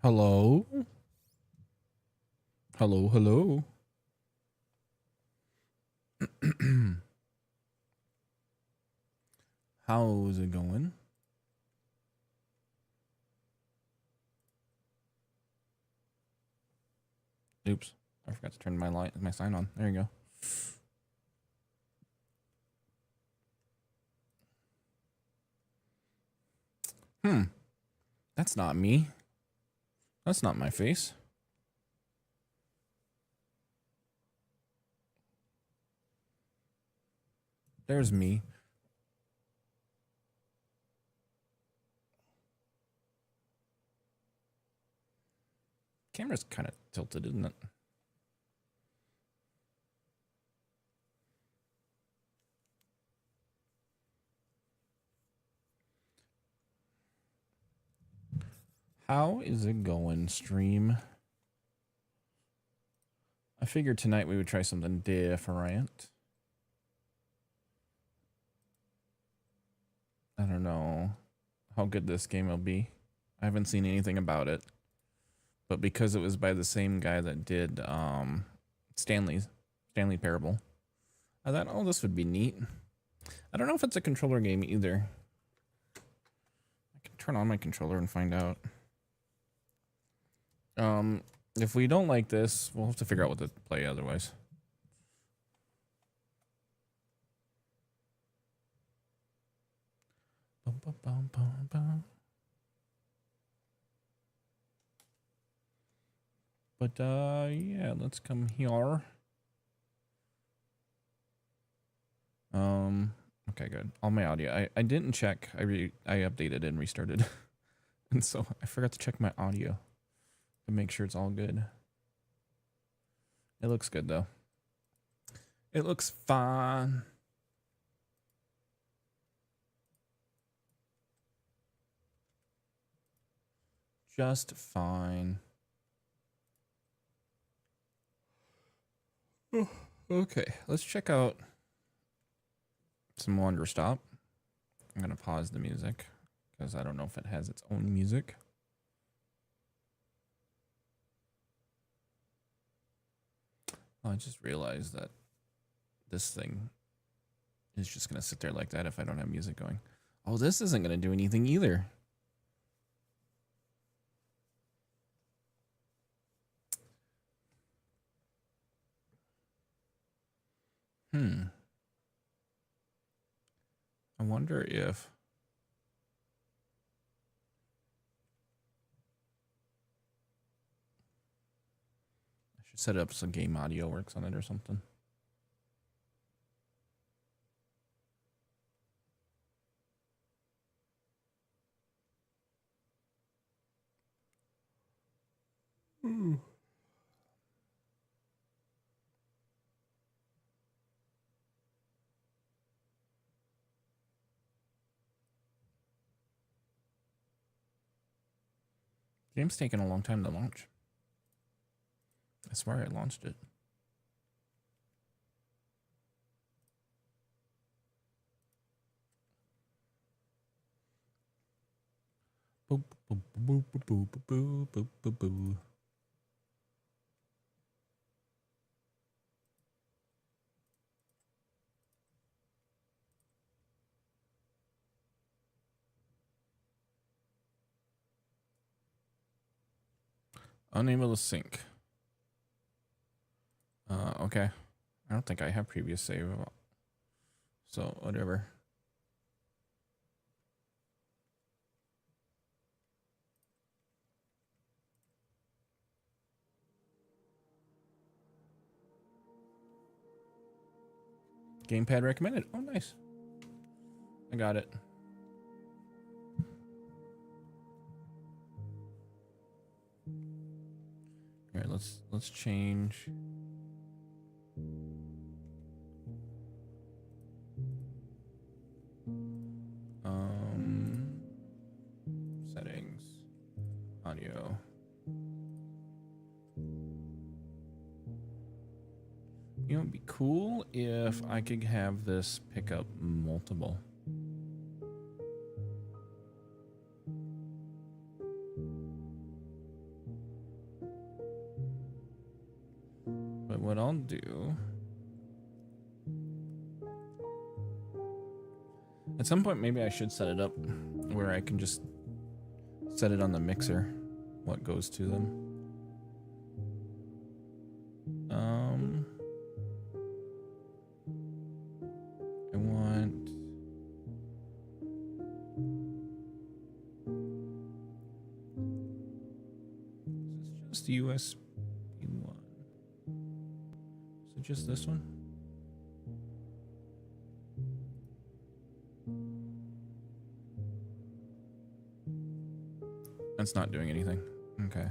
Hello? Hello, hello. How's it going? Oops. I forgot to turn my sign on. There you go. That's not me. That's not my face. There's me. Camera's kind of tilted, isn't it? How is it going, stream? I figured tonight we would try something different. I don't know how good this game will be. I haven't seen anything about it. But because it was by the same guy that did Stanley Parable, I thought, oh, this would be neat. I don't know if it's a controller game either. I can turn on my controller and find out. If we don't like this, we'll have to figure out what to play otherwise. Bum, bum, bum, bum, bum. But yeah, let's come here. Okay, good. All my audio. I didn't check. I updated and restarted. And so I forgot to check my audio to make sure it's all good. It looks good though. It looks fine. Just fine. Okay, let's check out some Wanderstop. I'm gonna pause the music because I don't know if it has its own music. Oh, I just realized that this thing is just gonna sit there like that if I don't have music going. Oh, this isn't gonna do anything either. I wonder if I should set it up so game audio works on it or something. Game's taking a long time to launch. I swear I launched it. Boop, boop, boop, boop, boop, boop, boop, boop, boop. Unable to sync. Okay. I don't think I have previous save. So, whatever. Gamepad recommended. Oh, nice. I got it. All right, let's change. Settings, audio. You know, it'd be cool if I could have this pick up multiple. do... At some point, maybe I should set it up where I can just set it on the mixer, what goes to them. I want... Is this just USB 1? Is it just this one? That's not doing anything. Okay.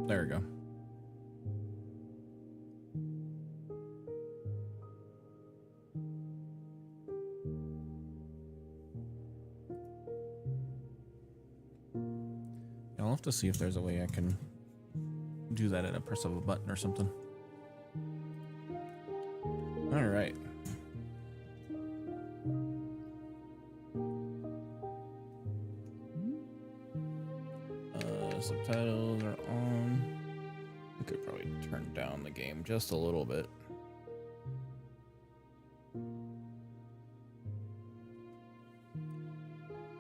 There we go. I'll have to see if there's a way I can do that at a press of a button or something. All right. Subtitles are on. We could probably turn down the game just a little bit.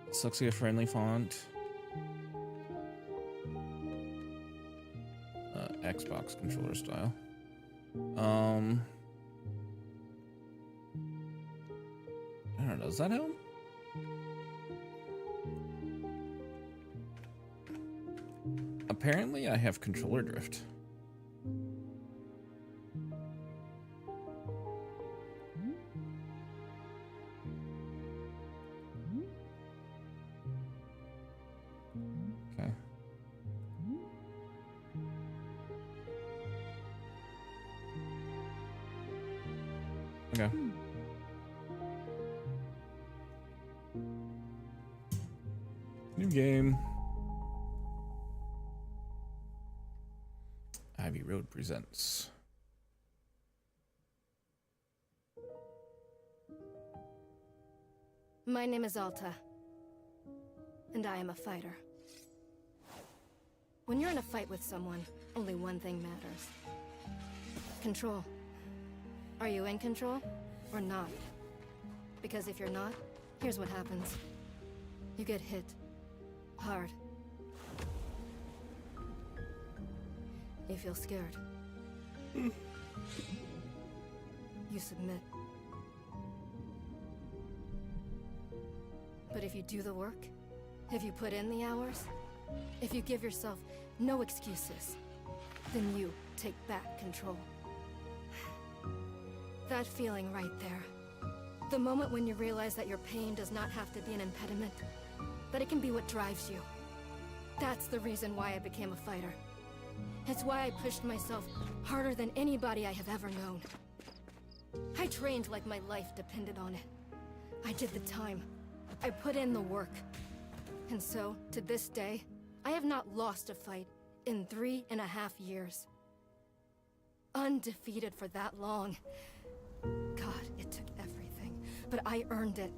This looks like a friendly font. Xbox controller style. I don't know, does that help? Apparently I have controller drift. Okay. Okay. New game. Ivy Road presents. My name is Alta, and I am a fighter. When you're in a fight with someone, only one thing matters. Control. Are you in control or not? Because if you're not, here's what happens. You get hit. Hard. You feel scared. You submit. But if you do the work, if you put in the hours, if you give yourself no excuses, then you take back control. That feeling right there. The moment when you realize that your pain does not have to be an impediment, that it can be what drives you. That's the reason why I became a fighter. It's why I pushed myself harder than anybody I have ever known. I trained like my life depended on it. I did the time. I put in the work. And so, to this day, I have not lost a fight in 3.5 years. Undefeated for that long. God, it took everything, but I earned it.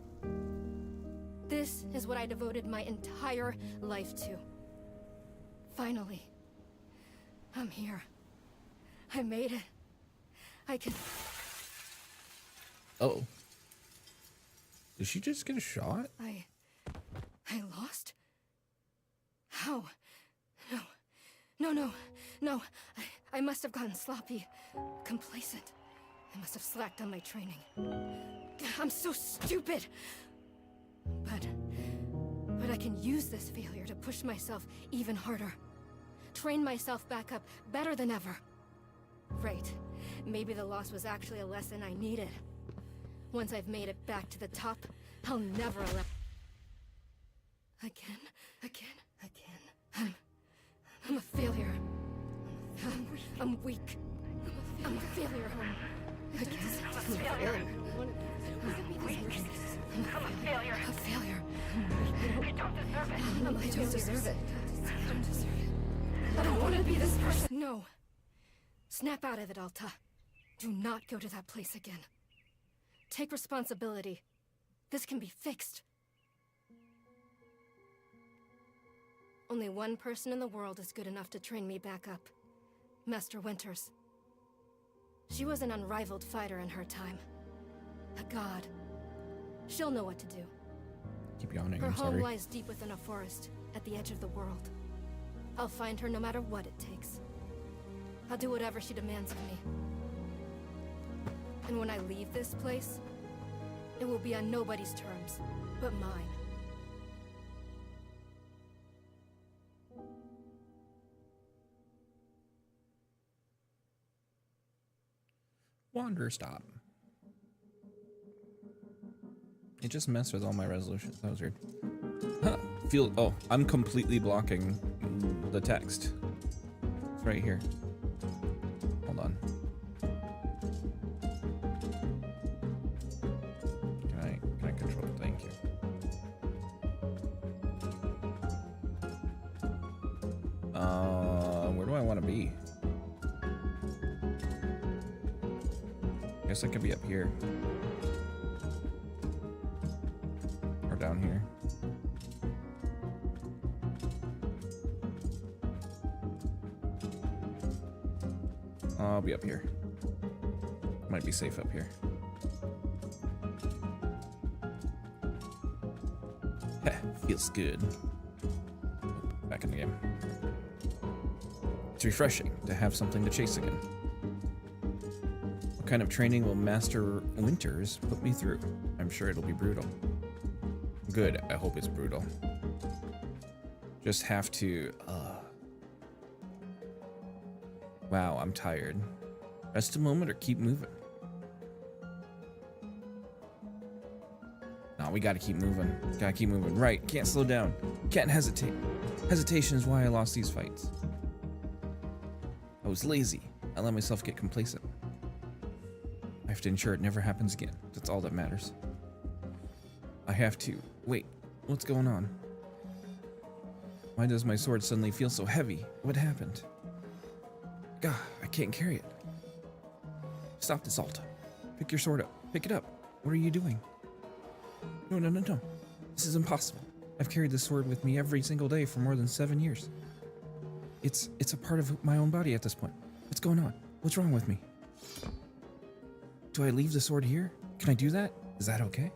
This is what I devoted my entire life to. Finally. I'm here. I made it. I can... Uh-oh. Did she just get a shot? I lost? How? No. I must have gotten sloppy. Complacent. I must have slacked on my training. I'm so stupid! But I can use this failure to push myself even harder. Train myself back up better than ever. Right. Maybe the loss was actually a lesson I needed. Once I've made it back to the top, I'll never allow... Again. I'm a failure. I'm weak. I'm a failure. I'm a failure. A failure. You don't deserve it. I don't deserve it. I don't want to be this person. No. Snap out of it, Alta. Do not go to that place again. Take responsibility. This can be fixed. Only one person in the world is good enough to train me back up. Master Winters. She was an unrivaled fighter in her time. A god. She'll know what to do. Keep yawning, Her I'm home sorry. lies deep within a forest, at the edge of the world. I'll find her no matter what it takes. I'll do whatever she demands of me. And when I leave this place, it will be on nobody's terms, but mine. Wanderstop. It just messed with all my resolutions. That was weird. Huh. Oh, I'm completely blocking the text. It's right here. Hold on. Can I control it? Thank you. Where do I want to be? I guess I could be up here. Or down here. I'll be up here. Might be safe up here. Heh, feels good. Back in the game. It's refreshing to have something to chase again. What kind of training will Master Winters put me through? I'm sure it'll be brutal. Good, I hope it's brutal. Just have to, Wow, I'm tired. Rest a moment or keep moving? No, we gotta keep moving. Gotta keep moving. Right, can't slow down. Can't hesitate. Hesitation is why I lost these fights. I was lazy. I let myself get complacent. I have to ensure it never happens again. That's all that matters. I have to... Wait, what's going on? Why does my sword suddenly feel so heavy? What happened? God, I can't carry it. Stop this, Alta. Pick your sword up. Pick it up. What are you doing? No. This is impossible. I've carried this sword with me every single day for more than 7 years. It's a part of my own body at this point. What's going on? What's wrong with me? Do I leave the sword here? Can I do that? Is that okay?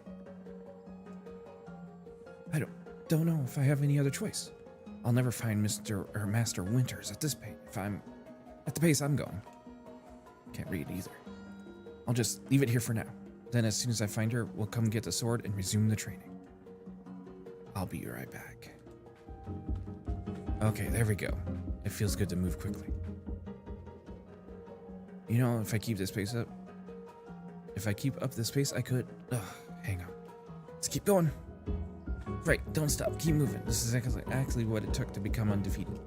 I don't know if I have any other choice. I'll never find Master Winters at this pace if I'm at the pace I'm going. Can't read either. I'll just leave it here for now. Then as soon as I find her, we'll come get the sword and resume the training. I'll be right back. Okay, there we go. It feels good to move quickly. You know, if I keep this pace up, if I keep up this pace, I could... hang on. Let's keep going. Right, don't stop. Keep moving. This is actually what it took to become undefeated.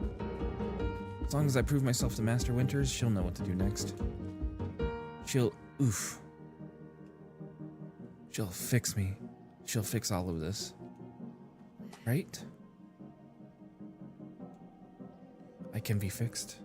As long as I prove myself to Master Winters, she'll know what to do next. She'll fix me. She'll fix all of this. Right? I can be fixed.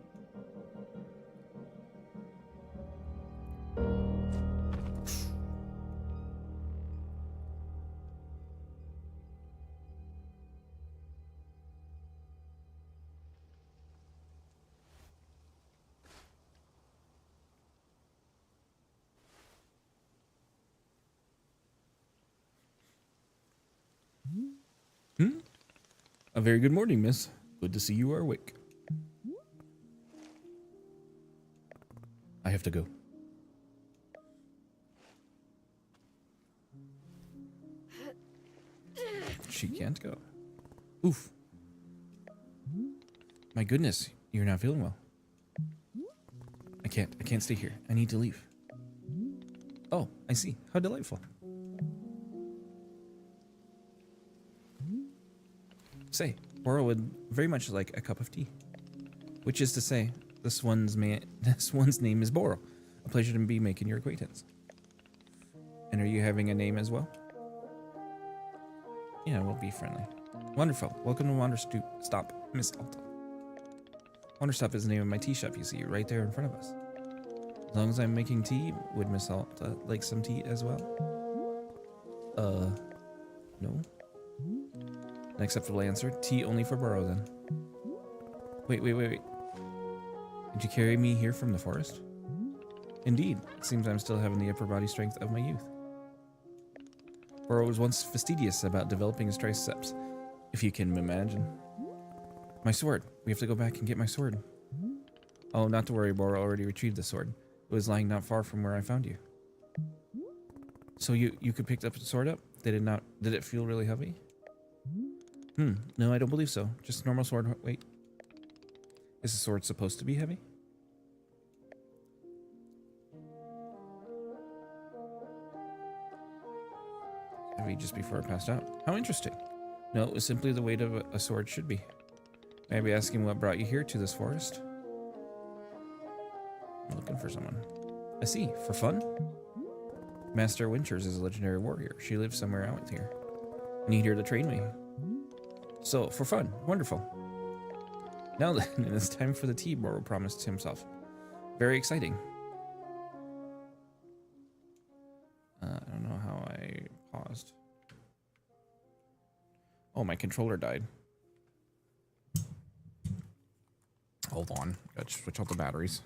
A very good morning, miss. Good to see you are awake. I have to go. She can't go. Oof. My goodness, you're not feeling well. I can't stay here. I need to leave. Oh, I see. How delightful. Say, Boro would very much like a cup of tea. Which is to say, this one's name is Boro. A pleasure to be making your acquaintance. And are you having a name as well? Yeah, we'll be friendly. Wonderful. Welcome to Wanderstop, Miss Alta. Wanderstop is the name of my tea shop you see right there in front of us. As long as I'm making tea, would Miss Alta like some tea as well? No. An acceptable answer. Tea only for Burrow then. Wait. Did you carry me here from the forest? Indeed. It seems I'm still having the upper body strength of my youth. Burrow was once fastidious about developing his triceps, if you can imagine. My sword. We have to go back and get my sword. Oh, not to worry, Burrow already retrieved the sword. It was lying not far from where I found you. So you could pick the sword up? Did it feel really heavy? No, I don't believe so. Just a normal sword. Wait. Is the sword supposed to be heavy? Heavy just before I passed out. How interesting. No, it was simply the weight of a sword should be. May I be asking what brought you here to this forest? I'm looking for someone. I see. For fun? Master Winters is a legendary warrior. She lives somewhere out here. I need her to train me. So, for fun. Wonderful. Now then, it's time for the tea, Burrow promised himself. Very exciting. I don't know how I paused. Oh, my controller died. Hold on. Gotta switch out the batteries.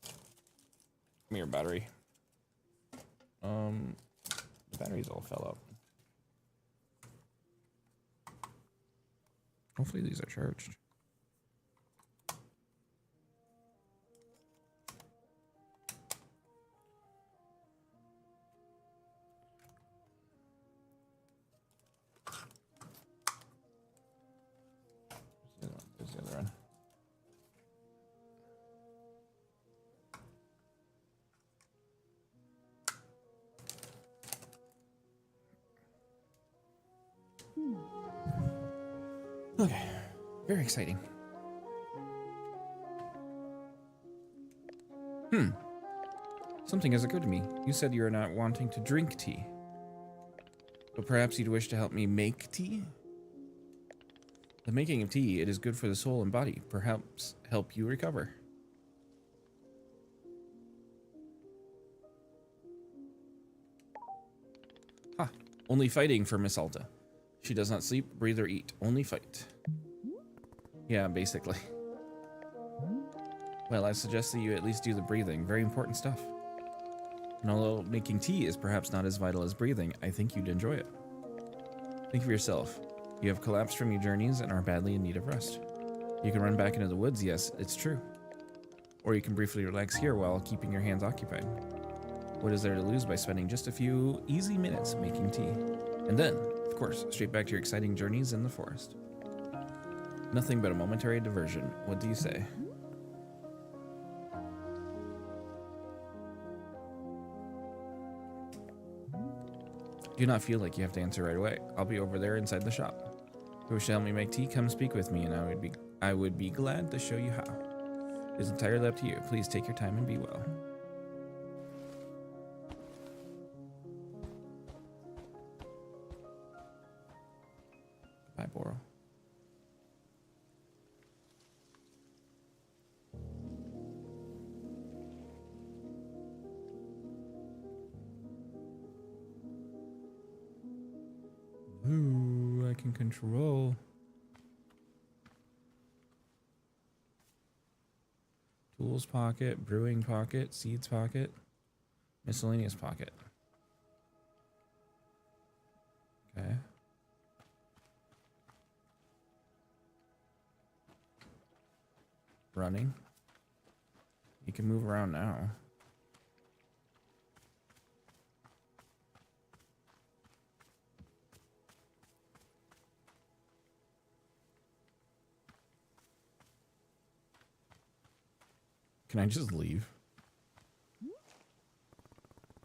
Come here, battery. The batteries all fell out. Hopefully these are charged. There's the other one. Okay, very exciting. Something has occurred to me. You said you are not wanting to drink tea. But perhaps you'd wish to help me make tea? The making of tea, it is good for the soul and body. Perhaps help you recover. Ha! Only fighting for Miss Alta. She does not sleep, breathe, or eat. Only fight. Yeah, basically. Well, I suggest that you at least do the breathing. Very important stuff. And although making tea is perhaps not as vital as breathing, I think you'd enjoy it. Think of yourself. You have collapsed from your journeys and are badly in need of rest. You can run back into the woods, yes, it's true. Or you can briefly relax here while keeping your hands occupied. What is there to lose by spending just a few easy minutes making tea? And then, of course, straight back to your exciting journeys in the forest. Nothing but a momentary diversion. What do you say? Do not feel like you have to answer right away. I'll be over there inside the shop. If you wish to help me make tea, come speak with me, and I would be glad to show you how. It's entirely up to you. Please take your time and be well. Bye, Boro. Ooh, I can control. Tools pocket, brewing pocket, seeds pocket, miscellaneous pocket. Okay. Running. You can move around now. Can I just leave?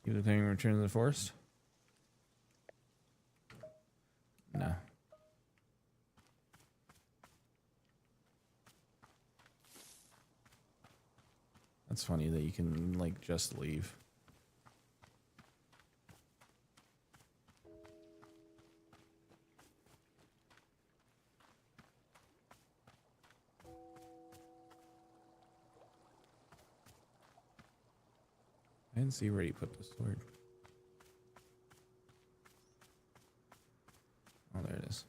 You the thing return to the forest? No. That's funny that you can, like, just leave. I didn't see where he put the sword. Oh, there it is.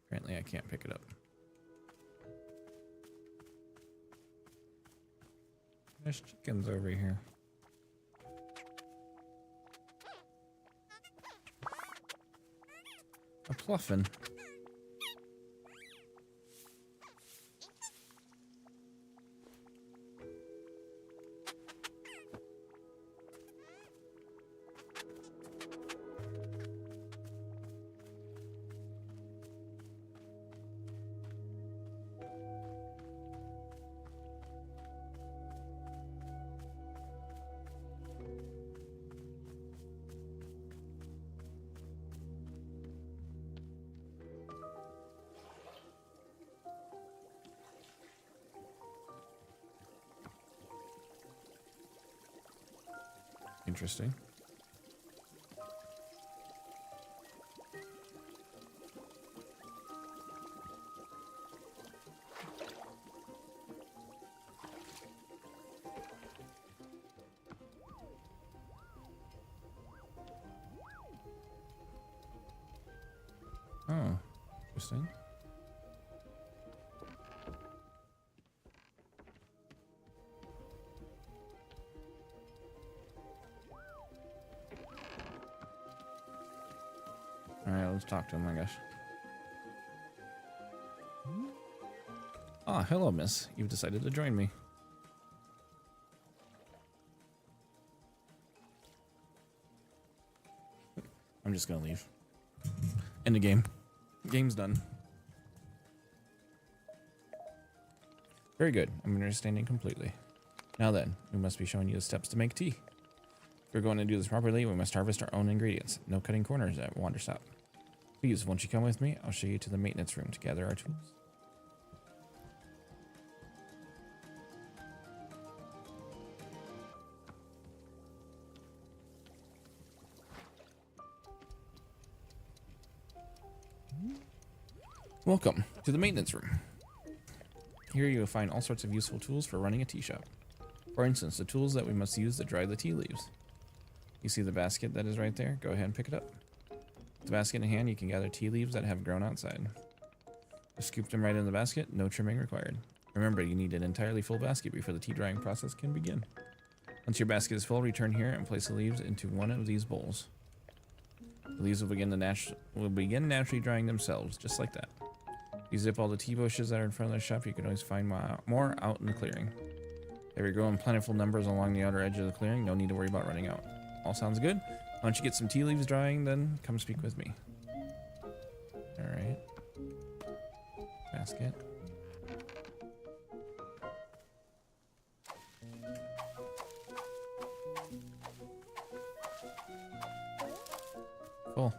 Apparently I can't pick it up. There's chickens over here. A pluffin. Interesting. Oh, interesting. Alright, let's talk to him, I guess. Ah, hello, miss. You've decided to join me. I'm just gonna leave. End the game. Game's done. Very good. I'm understanding completely. Now then, we must be showing you the steps to make tea. If we're going to do this properly, we must harvest our own ingredients. No cutting corners at Wanderstop. Please, won't you come with me? I'll show you to the maintenance room to gather our tools. Welcome to the maintenance room. Here you will find all sorts of useful tools for running a tea shop. For instance, the tools that we must use to dry the tea leaves. You see the basket that is right there? Go ahead and pick it up. With the basket in hand, you can gather tea leaves that have grown outside. Just scoop them right in the basket, no trimming required. Remember, you need an entirely full basket before the tea drying process can begin. Once your basket is full, return here and place the leaves into one of these bowls. The leaves will begin naturally drying themselves, just like that. You zip all the tea bushes that are in front of the shop. You can always find more out in the clearing. They will grow in plentiful numbers along the outer edge of the clearing. No need to worry about running out. All sounds good? Once you get some tea leaves drying, then come speak with me. Alright. Basket. Cool.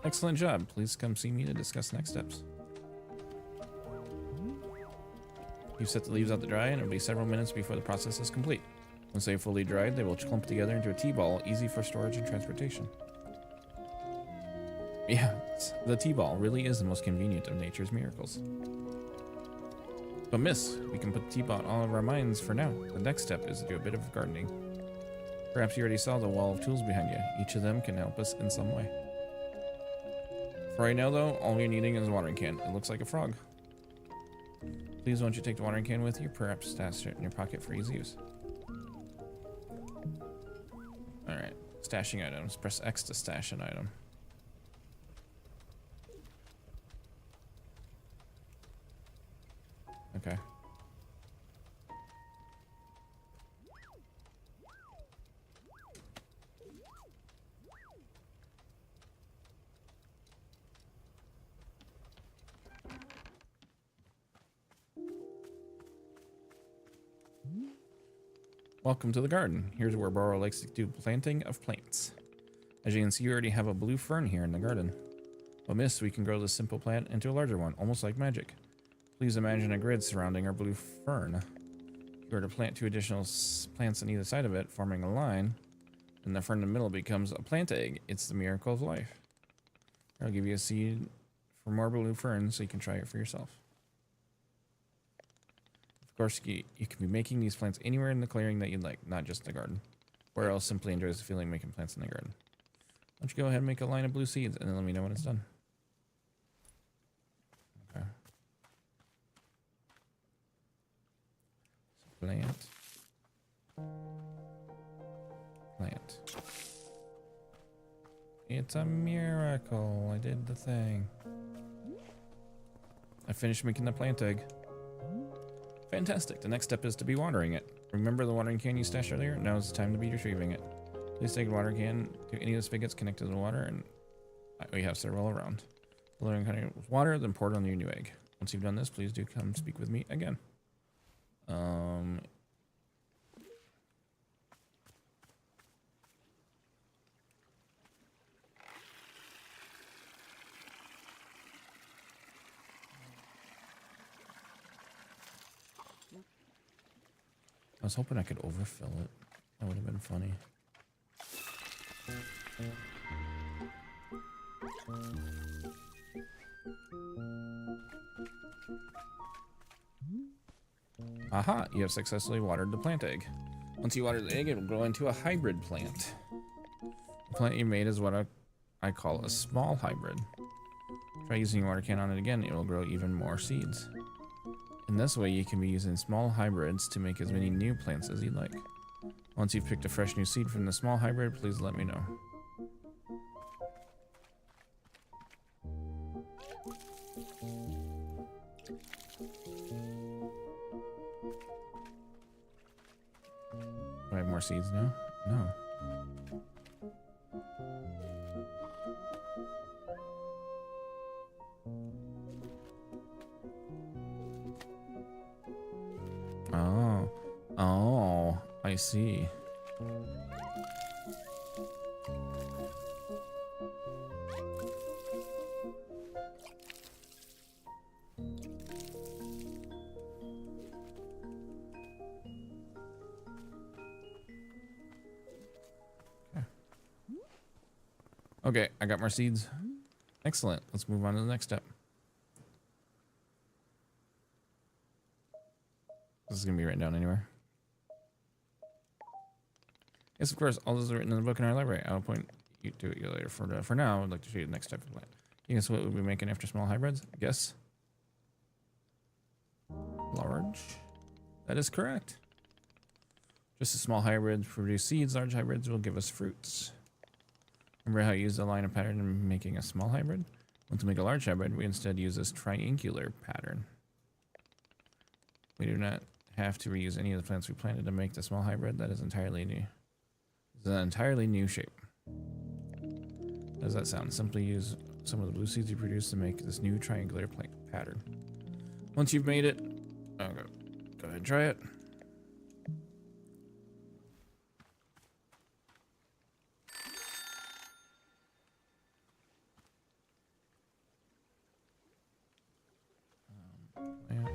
Excellent job. Please come see me to discuss next steps. You've set the leaves out to dry, and it'll be several minutes before the process is complete. Once they've fully dried, they will clump together into a tea ball, easy for storage and transportation. Yeah, the tea ball really is the most convenient of nature's miracles. But miss, we can put the teapot all of our minds for now. The next step is to do a bit of gardening. Perhaps you already saw the wall of tools behind you. Each of them can help us in some way. For right now, though, all you're needing is a watering can. It looks like a frog. Please, won't you take the watering can with you? Perhaps stash it in your pocket for easy use. Alright, stashing items. Press X to stash an item. Okay. Welcome to the garden. Here's where Burrow likes to do planting of plants. As you can see, you already have a blue fern here in the garden. But miss, we can grow this simple plant into a larger one, almost like magic. Please imagine a grid surrounding our blue fern. If you were to plant two additional plants on either side of it, forming a line, then the fern in the middle becomes a plant egg. It's the miracle of life. I'll give you a seed for more blue ferns so you can try it for yourself. Of course, you can be making these plants anywhere in the clearing that you'd like, not just the garden. Or else simply enjoys the feeling making plants in the garden. Why don't you go ahead and make a line of blue seeds and then let me know when it's done. Okay. So plant. Plant. It's a miracle. I did the thing. I finished making the plant egg. Fantastic. The next step is to be watering it. Remember the watering can you stashed earlier? Now is the time to be retrieving it. Please take a watering can to any of the spigots connected to the water, and we have several around. The watering can with water, then pour it on your new egg. Once you've done this, please do come speak with me again. I was hoping I could overfill it. That would have been funny. Aha! You have successfully watered the plant egg. Once you water the egg, it will grow into a hybrid plant. The plant you made is what I call a small hybrid. Try using your water can on it again, it will grow even more seeds. In this way, you can be using small hybrids to make as many new plants as you'd like. Once you've picked a fresh new seed from the small hybrid, please let me know. Do I have more seeds now? No. Oh, I see. Okay, I got more seeds. Excellent. Let's move on to the next step. This is going to be written down anywhere. Yes, of course, all those are written in the book in our library. I'll point you to it later. For now, I'd like to show you the next type of plant. You guess what we'll be making after small hybrids? Guess? Large? That is correct. Just as small hybrids produce seeds, large hybrids will give us fruits. Remember how you used the line of pattern in making a small hybrid? Once we make a large hybrid, we instead use this triangular pattern. We do not have to reuse any of the plants we planted to make the small hybrid. That is entirely new. It's an entirely new shape. How does that sound? Simply use some of the blue seeds you produce to make this new triangular plant pattern. Once you've made it, go ahead and try it. Plant.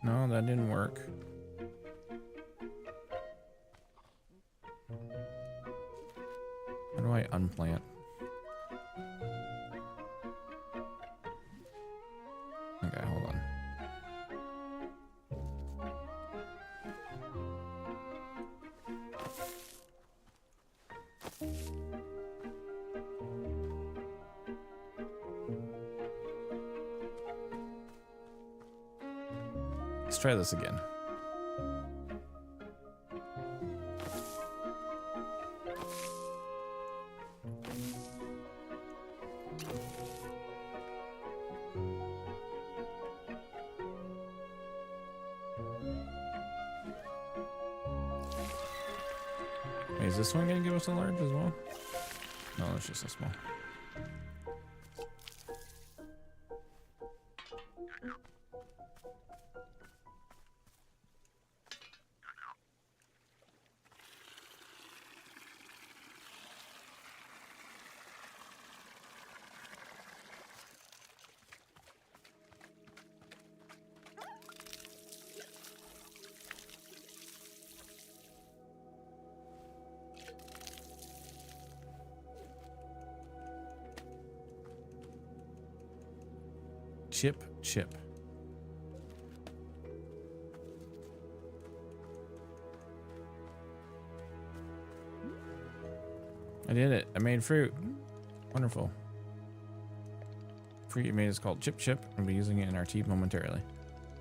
No, that didn't work. How do I unplant? Okay, hold on. Let's try this again. Wait, is this one gonna give us a large as well? No, it's just a small. Chip, chip. I did it. I made fruit. Wonderful. Fruit you made is called Chip Chip, and we'll be using it in our tea momentarily.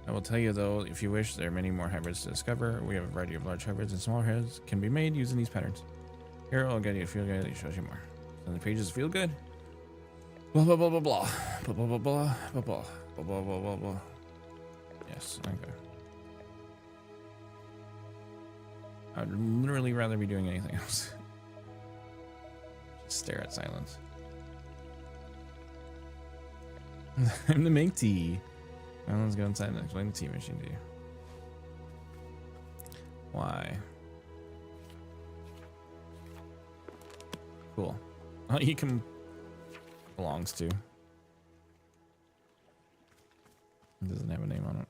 I will tell you though, if you wish, there are many more hybrids to discover. We have a variety of large hybrids and small hybrids can be made using these patterns. Here, I'll get you a field guide that shows you more. So the pages feel good. Blah blah blah blah blah blah blah blah blah blah blah blah blah blah blah. Yes, okay. I'd literally rather be doing anything else. Just stare at silence. I'm to make tea. Now let's go inside and explain the tea machine to you. Why? Cool. Oh, he can belongs to. It doesn't have a name on it.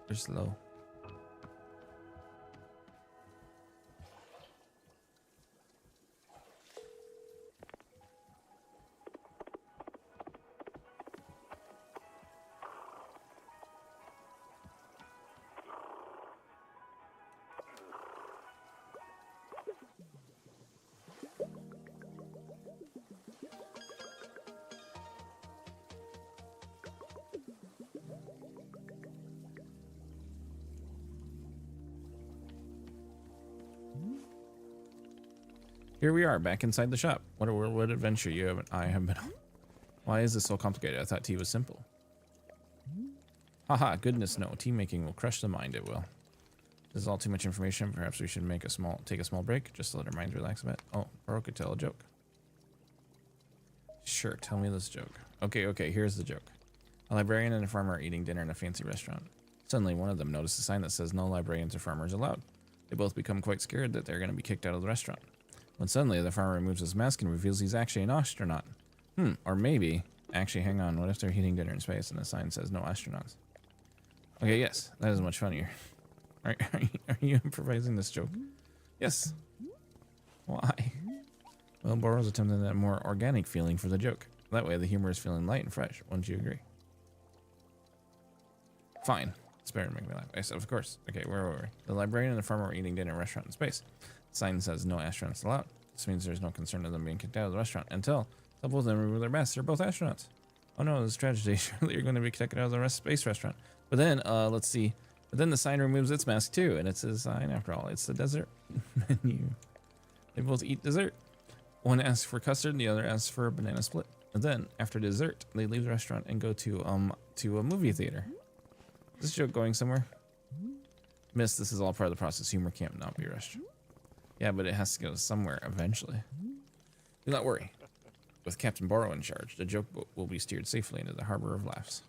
They're slow. Here we are, back inside the shop. What adventure you have I have been on. Why is this so complicated? I thought tea was simple. Haha, goodness no. Tea making will crush the mind, it will. This is all too much information. Perhaps we should take a small break, just to let our minds relax a bit. Oh, Bro could tell a joke. Sure, tell me this joke. Okay, here's the joke. A librarian and a farmer are eating dinner in a fancy restaurant. Suddenly, one of them notices a sign that says no librarians or farmers allowed. They both become quite scared that they're going to be kicked out of the restaurant. When suddenly the farmer removes his mask and reveals he's actually an astronaut. Or maybe, actually, hang on, what if they're eating dinner in space and the sign says no astronauts? Okay, yes, that is much funnier. Are you improvising this joke? Yes. Why? Well, Boro's attempting a more organic feeling for the joke. That way the humor is feeling light and fresh. Wouldn't you agree? Fine. It's better to make me laugh. I said, of course. Okay, where were we? The librarian and the farmer are eating dinner in a restaurant in space. The sign says no astronauts allowed. This means there's no concern of them being kicked out of the restaurant until both of them remove their masks. They're both astronauts. Oh no, this is tragedy. Surely you're going to be kicked out of the space restaurant. But then, let's see. But then the sign removes its mask too, and it's a sign after all. It's the dessert menu. They both eat dessert. One asks for custard, and the other asks for a banana split. And then, after dessert, they leave the restaurant and go to a movie theater. Is this joke going somewhere? Miss, this is all part of the process. Humor can't not be rushed. Yeah, but it has to go somewhere eventually. Do not worry. With Captain Boro in charge, the joke boat will be steered safely into the harbor of laughs.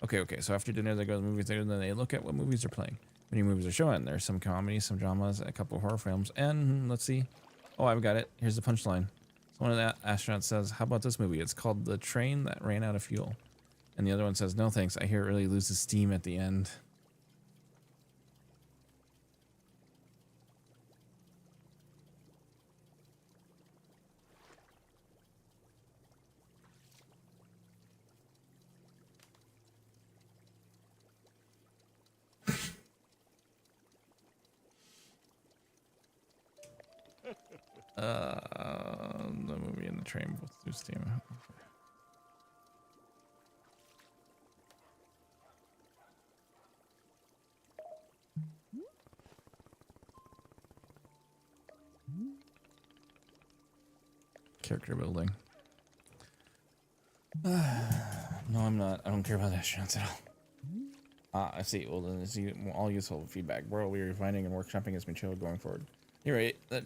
Okay, so after dinner they go to the movie theater, and then they look at what movies are playing. Many movies are showing. There's some comedies, some dramas, a couple of horror films, and let's see. Oh, I've got it. Here's the punchline. So one of the astronauts says, how about this movie? It's called The Train That Ran Out of Fuel. And the other one says, no thanks, I hear it really loses steam at the end. The movie and the train both lose steam. Character building. No, I'm not. I don't care about astronauts at all. I see. Well, then it's all useful feedback. We're refining and workshopping has been chill going forward. You're right. That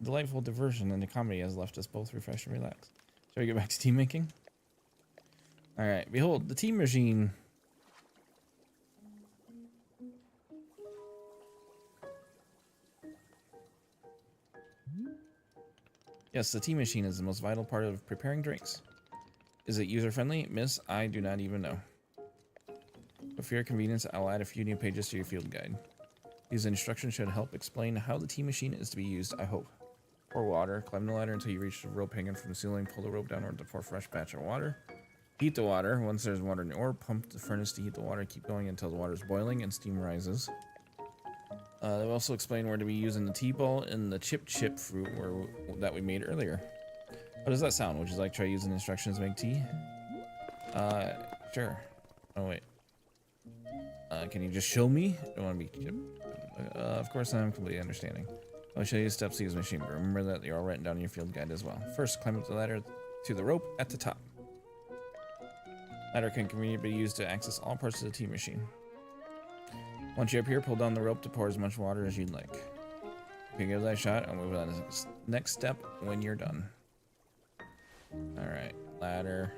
delightful diversion into comedy has left us both refreshed and relaxed. Shall we get back to tea making? All right. Behold, the tea machine. Yes, the tea machine is the most vital part of preparing drinks. Is it user-friendly? Miss, I do not even know. But for your convenience, I'll add a few new pages to your field guide. These instructions should help explain how the tea machine is to be used, I hope. Pour water. Climb the ladder until you reach the rope hanging from the ceiling. Pull the rope downward to pour a fresh batch of water. Heat the water. Once there's water in the ore, pump the furnace to heat the water. Keep going until the water is boiling and steam rises. They'll also explain where to be using the T-ball and the chip fruit that we made earlier. How does that sound? Would you like to try using the instructions to make tea? Sure. Oh, wait. Can you just show me? Don't want to be chip. Of course, I'm completely understanding. I'll show you the steps to use the machine, but remember that they're all written down in your field guide as well. First, climb up the ladder to the rope at the top. Ladder can conveniently be used to access all parts of the tea machine. Once you're up here, pull down the rope to pour as much water as you'd like. You can give that a shot and move on to the next step when you're done. Alright, ladder.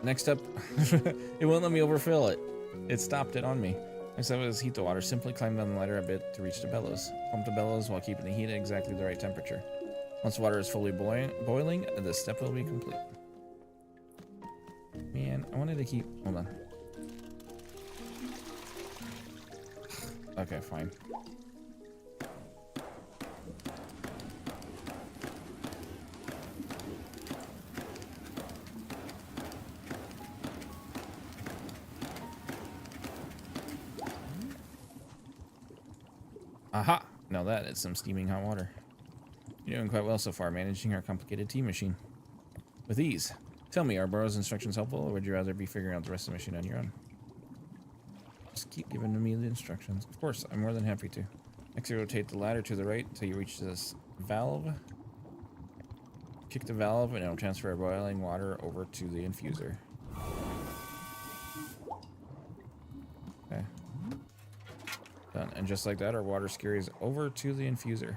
Next up, it won't let me overfill it. It stopped it on me. Next up is heat the water. Simply climb down the ladder a bit to reach the bellows. Pump the bellows while keeping the heat at exactly the right temperature. Once the water is fully boiling, this step will be complete. Man, I wanted to keep... Hold on. Okay, fine. Aha! Now that is some steaming hot water. You're doing quite well so far, managing our complicated tea machine. With ease. Tell me, are Burrow's instructions helpful, or would you rather be figuring out the rest of the machine on your own? Just keep giving me the instructions. Of course, I'm more than happy to. Next, you rotate the ladder to the right until you reach this valve. Kick the valve, and it'll transfer boiling water over to the infuser. Okay. Done. And just like that, our water scurries over to the infuser.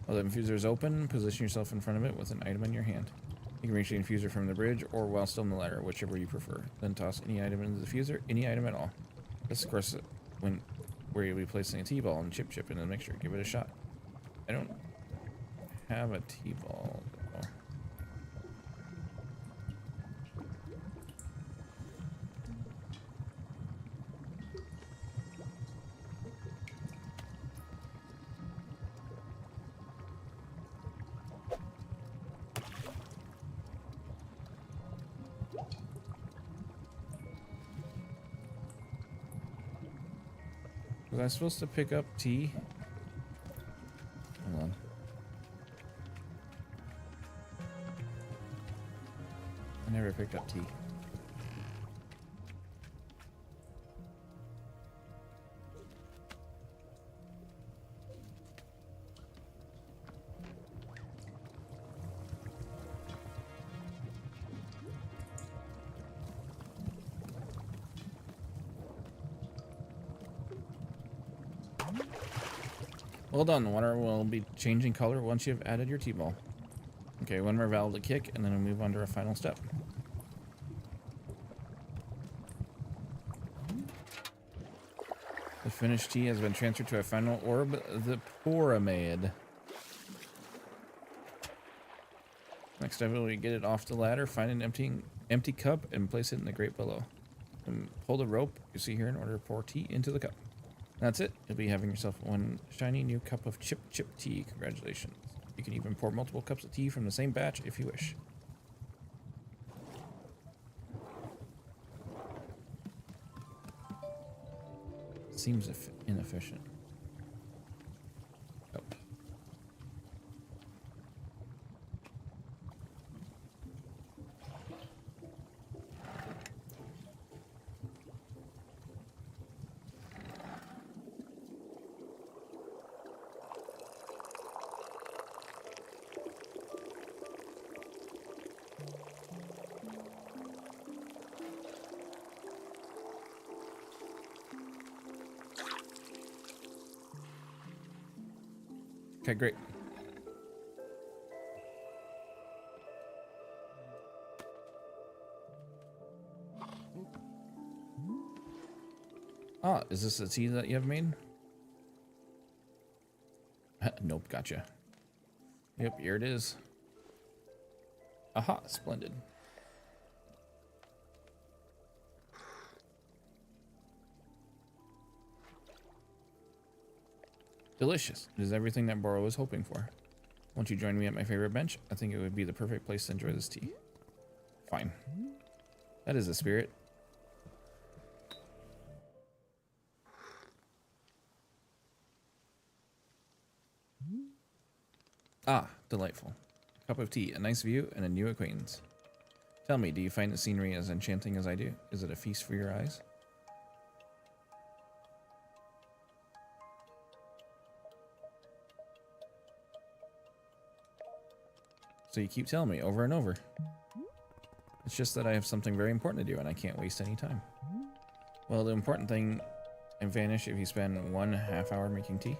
While the infuser is open, position yourself in front of it with an item in your hand. You can reach the infuser from the bridge or while still on the ladder, whichever you prefer. Then toss any item into the diffuser, any item at all. This, of course, where you'll be placing a T-ball and chip in the mixture. Give it a shot. I don't have a T-ball, though. Was I supposed to pick up tea? Hold on. I never picked up tea. Well done. The water will be changing color once you've added your T-ball. Okay, one more valve to kick, and then we'll move on to our final step. The finished tea has been transferred to our final orb, the pyramid. Next step will be get it off the ladder, find an empty cup, and place it in the grate below. And pull the rope you see here in order to pour tea into the cup. That's it. You'll be having yourself one shiny new cup of chip tea. Congratulations. You can even pour multiple cups of tea from the same batch if you wish. Seems inefficient. Oh. Okay, great. Is this the tea that you have made? Nope, gotcha. Yep, here it is. Aha, splendid. Delicious. It is everything that Boro was hoping for. Won't you join me at my favorite bench? I think it would be the perfect place to enjoy this tea. Fine. That is the spirit. Ah, delightful. A cup of tea, a nice view, and a new acquaintance. Tell me, do you find the scenery as enchanting as I do? Is it a feast for your eyes? So you keep telling me over and over. It's just that I have something very important to do and I can't waste any time. Well, the important thing can vanish if you spend 1/2 hour making tea.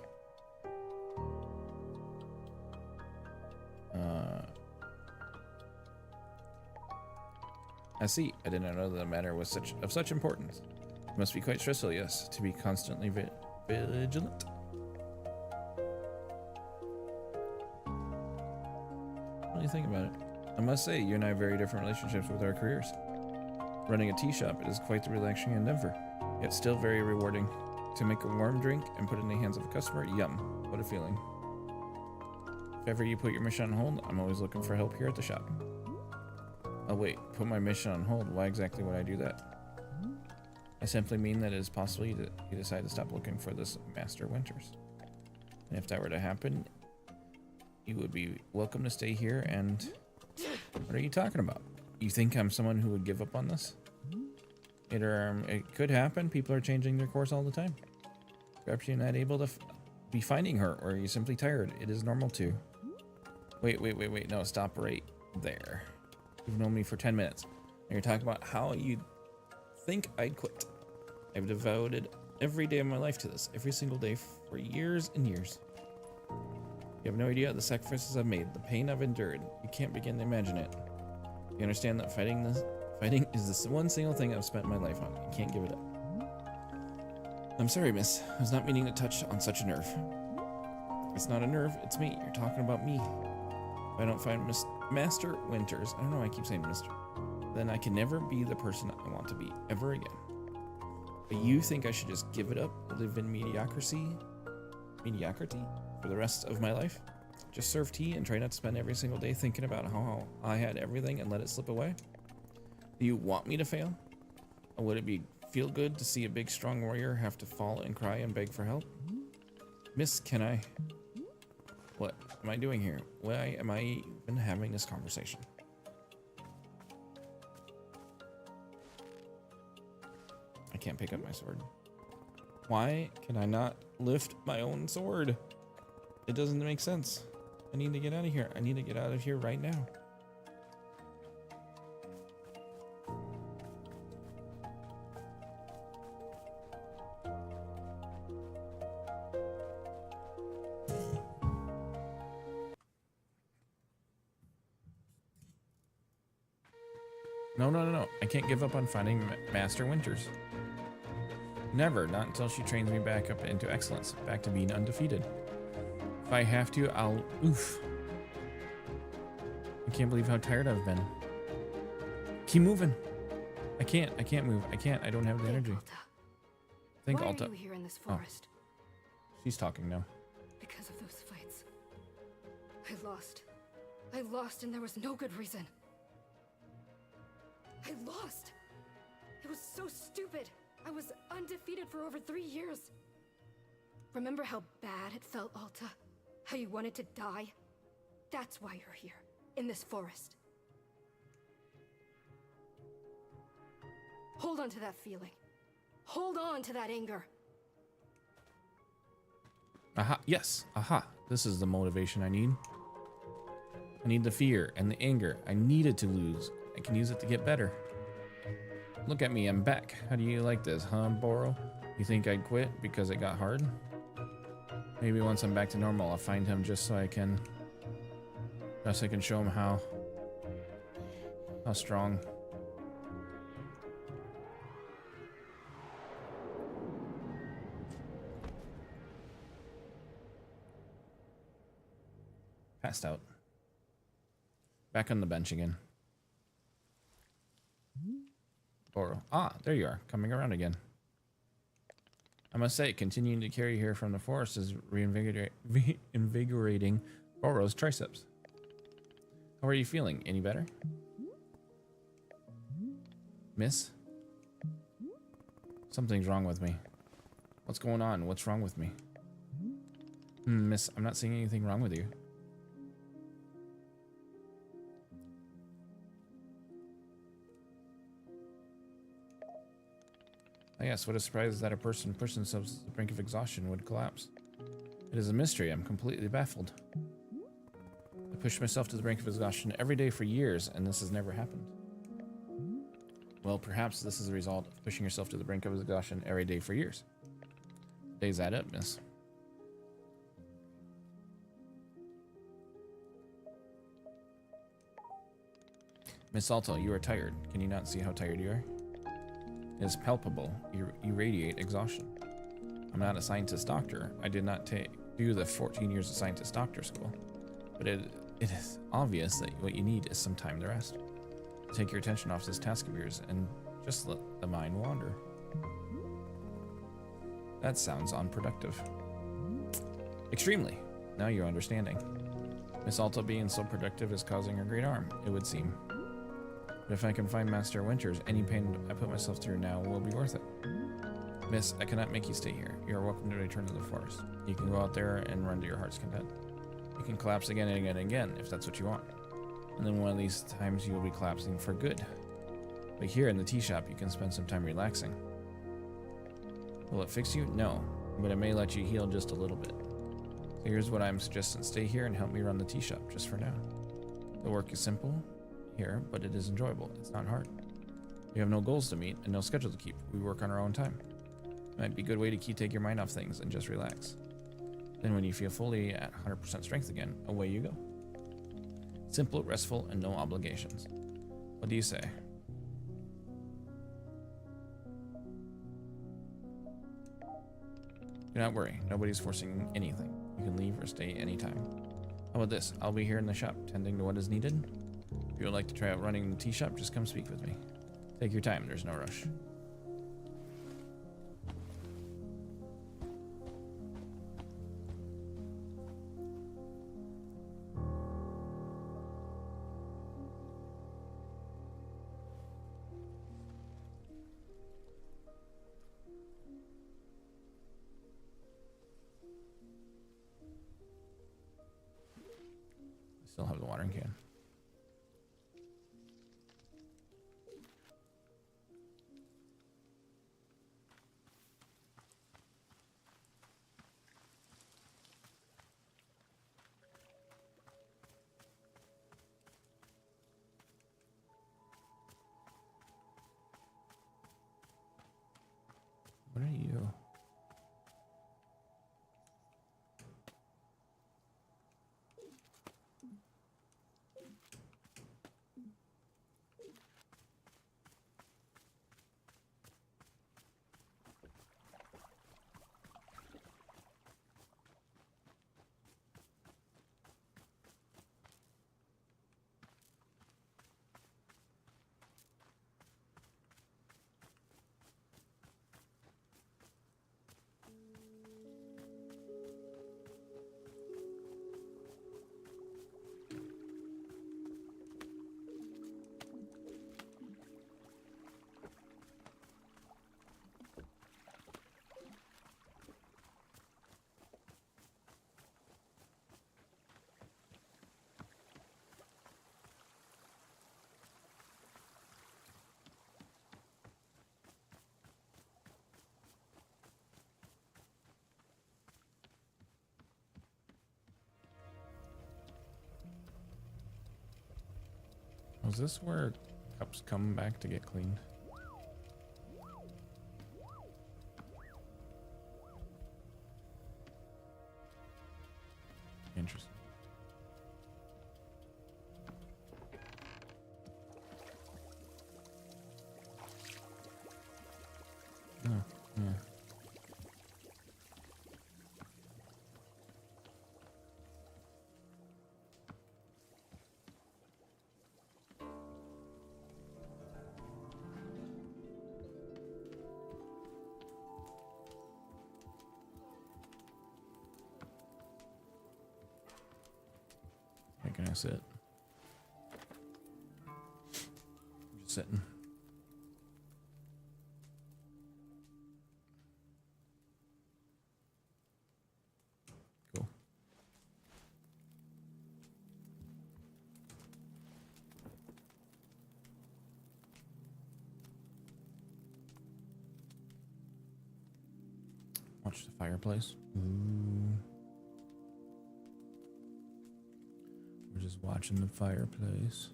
I see. I didn't know that the matter was of such importance. It must be quite stressful, yes, to be constantly vigilant. What do you think about it? I must say, you and I have very different relationships with our careers. Running a tea shop is quite the relaxing endeavor, yet still very rewarding. To make a warm drink and put it in the hands of a customer, yum, what a feeling. If ever you put your mission on hold, I'm always looking for help here at the shop. Oh wait, put my mission on hold, why exactly would I do that? I simply mean that it is possible you decide to stop looking for this Master Winters. And if that were to happen, you would be welcome to stay here and... What are you talking about? You think I'm someone who would give up on this? It could happen. People are changing their course all the time. Perhaps you're not able to be finding her, or you're simply tired. It is normal too. Wait. No, stop right there. You've known me for 10 minutes. And you're talking about how you think I'd quit. I've devoted every day of my life to this. Every single day for years and years. You have no idea the sacrifices I've made, the pain I've endured. You can't begin to imagine it. You understand that fighting is the one single thing I've spent my life on. You can't give it up. I'm sorry, miss. I was not meaning to touch on such a nerve. It's not a nerve, it's me. You're talking about me. If I don't find Master Winters, I don't know why I keep saying Mr., then I can never be the person I want to be ever again. But you think I should just give it up, live in mediocrity for the rest of my life? Just serve tea and try not to spend every single day thinking about how I had everything and let it slip away? Do you want me to fail? Or would it feel good to see a big strong warrior have to fall and cry and beg for help? Miss, can I... What am I doing here? Why am I even having this conversation? I can't pick up my sword. Why can I not lift my own sword? It doesn't make sense. I need to get out of here. I need to get out of here right now. No. I can't give up on finding Master Winters. Never, not until she trains me back up into excellence, back to being undefeated. If I have to, I'll... Oof. I can't believe how tired I've been. Keep moving. I can't move. I don't have the energy. Think Why Alta. are you here in this forest? Oh. She's talking now. Because of those fights. I lost and there was no good reason. I lost. It was so stupid. I was undefeated for over 3 years. Remember how bad it felt, Alta? How you wanted to die? That's why you're here, in this forest. Hold on to that feeling. Hold on to that anger. Aha, yes, aha. This is the motivation I need. I need the fear and the anger. I needed to lose. I can use it to get better. Look at me, I'm back. How do you like this, huh, Boro? You think I'd quit because it got hard? Maybe once I'm back to normal, I'll find him just so I can show him how strong. Passed out. Back on the bench again. Boro. Ah, there you are. Coming around again. I must say, continuing to carry here from the forest is reinvigorating Boro's triceps. How are you feeling? Any better? Miss? Something's wrong with me. What's going on? What's wrong with me? Miss, I'm not seeing anything wrong with you. Oh yes, what a surprise that a person pushed themselves to the brink of exhaustion would collapse. It is a mystery. I'm completely baffled. I push myself to the brink of exhaustion every day for years, and this has never happened. Well, perhaps this is the result of pushing yourself to the brink of exhaustion every day for years. Days add up, miss. Miss Alto, you are tired. Can you not see how tired you are? It is palpable. You radiate exhaustion. I'm not a scientist doctor. I did not do the 14 years of scientist doctor school. But it is obvious that what you need is some time to rest. Take your attention off this task of yours and just let the mind wander. That sounds unproductive. Extremely. Now you're understanding. Miss Alta being so productive is causing her great harm, it would seem. But if I can find Master Winters, any pain I put myself through now will be worth it. Miss, I cannot make you stay here. You are welcome to return to the forest. You can go out there and run to your heart's content. You can collapse again and again and again, if that's what you want. And then one of these times you will be collapsing for good. But here in the tea shop, you can spend some time relaxing. Will it fix you? No, but it may let you heal just a little bit. So here's what I'm suggesting. Stay here and help me run the tea shop, just for now. The work is simple here, but it is enjoyable. It's not hard. We have no goals to meet and no schedule to keep. We work on our own time. It might be a good way to take your mind off things and just relax. Then when you feel fully at 100% strength again, away you go. Simple, restful, and no obligations. What do you say? Do not worry. Nobody's forcing anything. You can leave or stay anytime. How about this? I'll be here in the shop, tending to what is needed. If you would like to try out running the tea shop, just come speak with me. Take your time. There's no rush. I still have the watering can. What are you? Was this where cups come back to get cleaned? Interesting. Oh, yeah. sit? Just sitting. Cool. Watch the fireplace. Ooh. We're just watching the fireplace.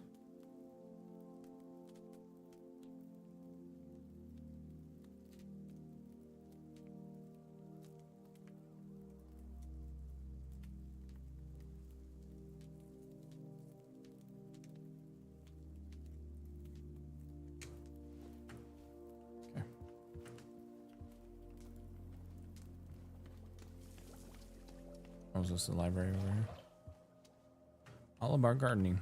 Okay. Oh, is this the library over here? All about gardening.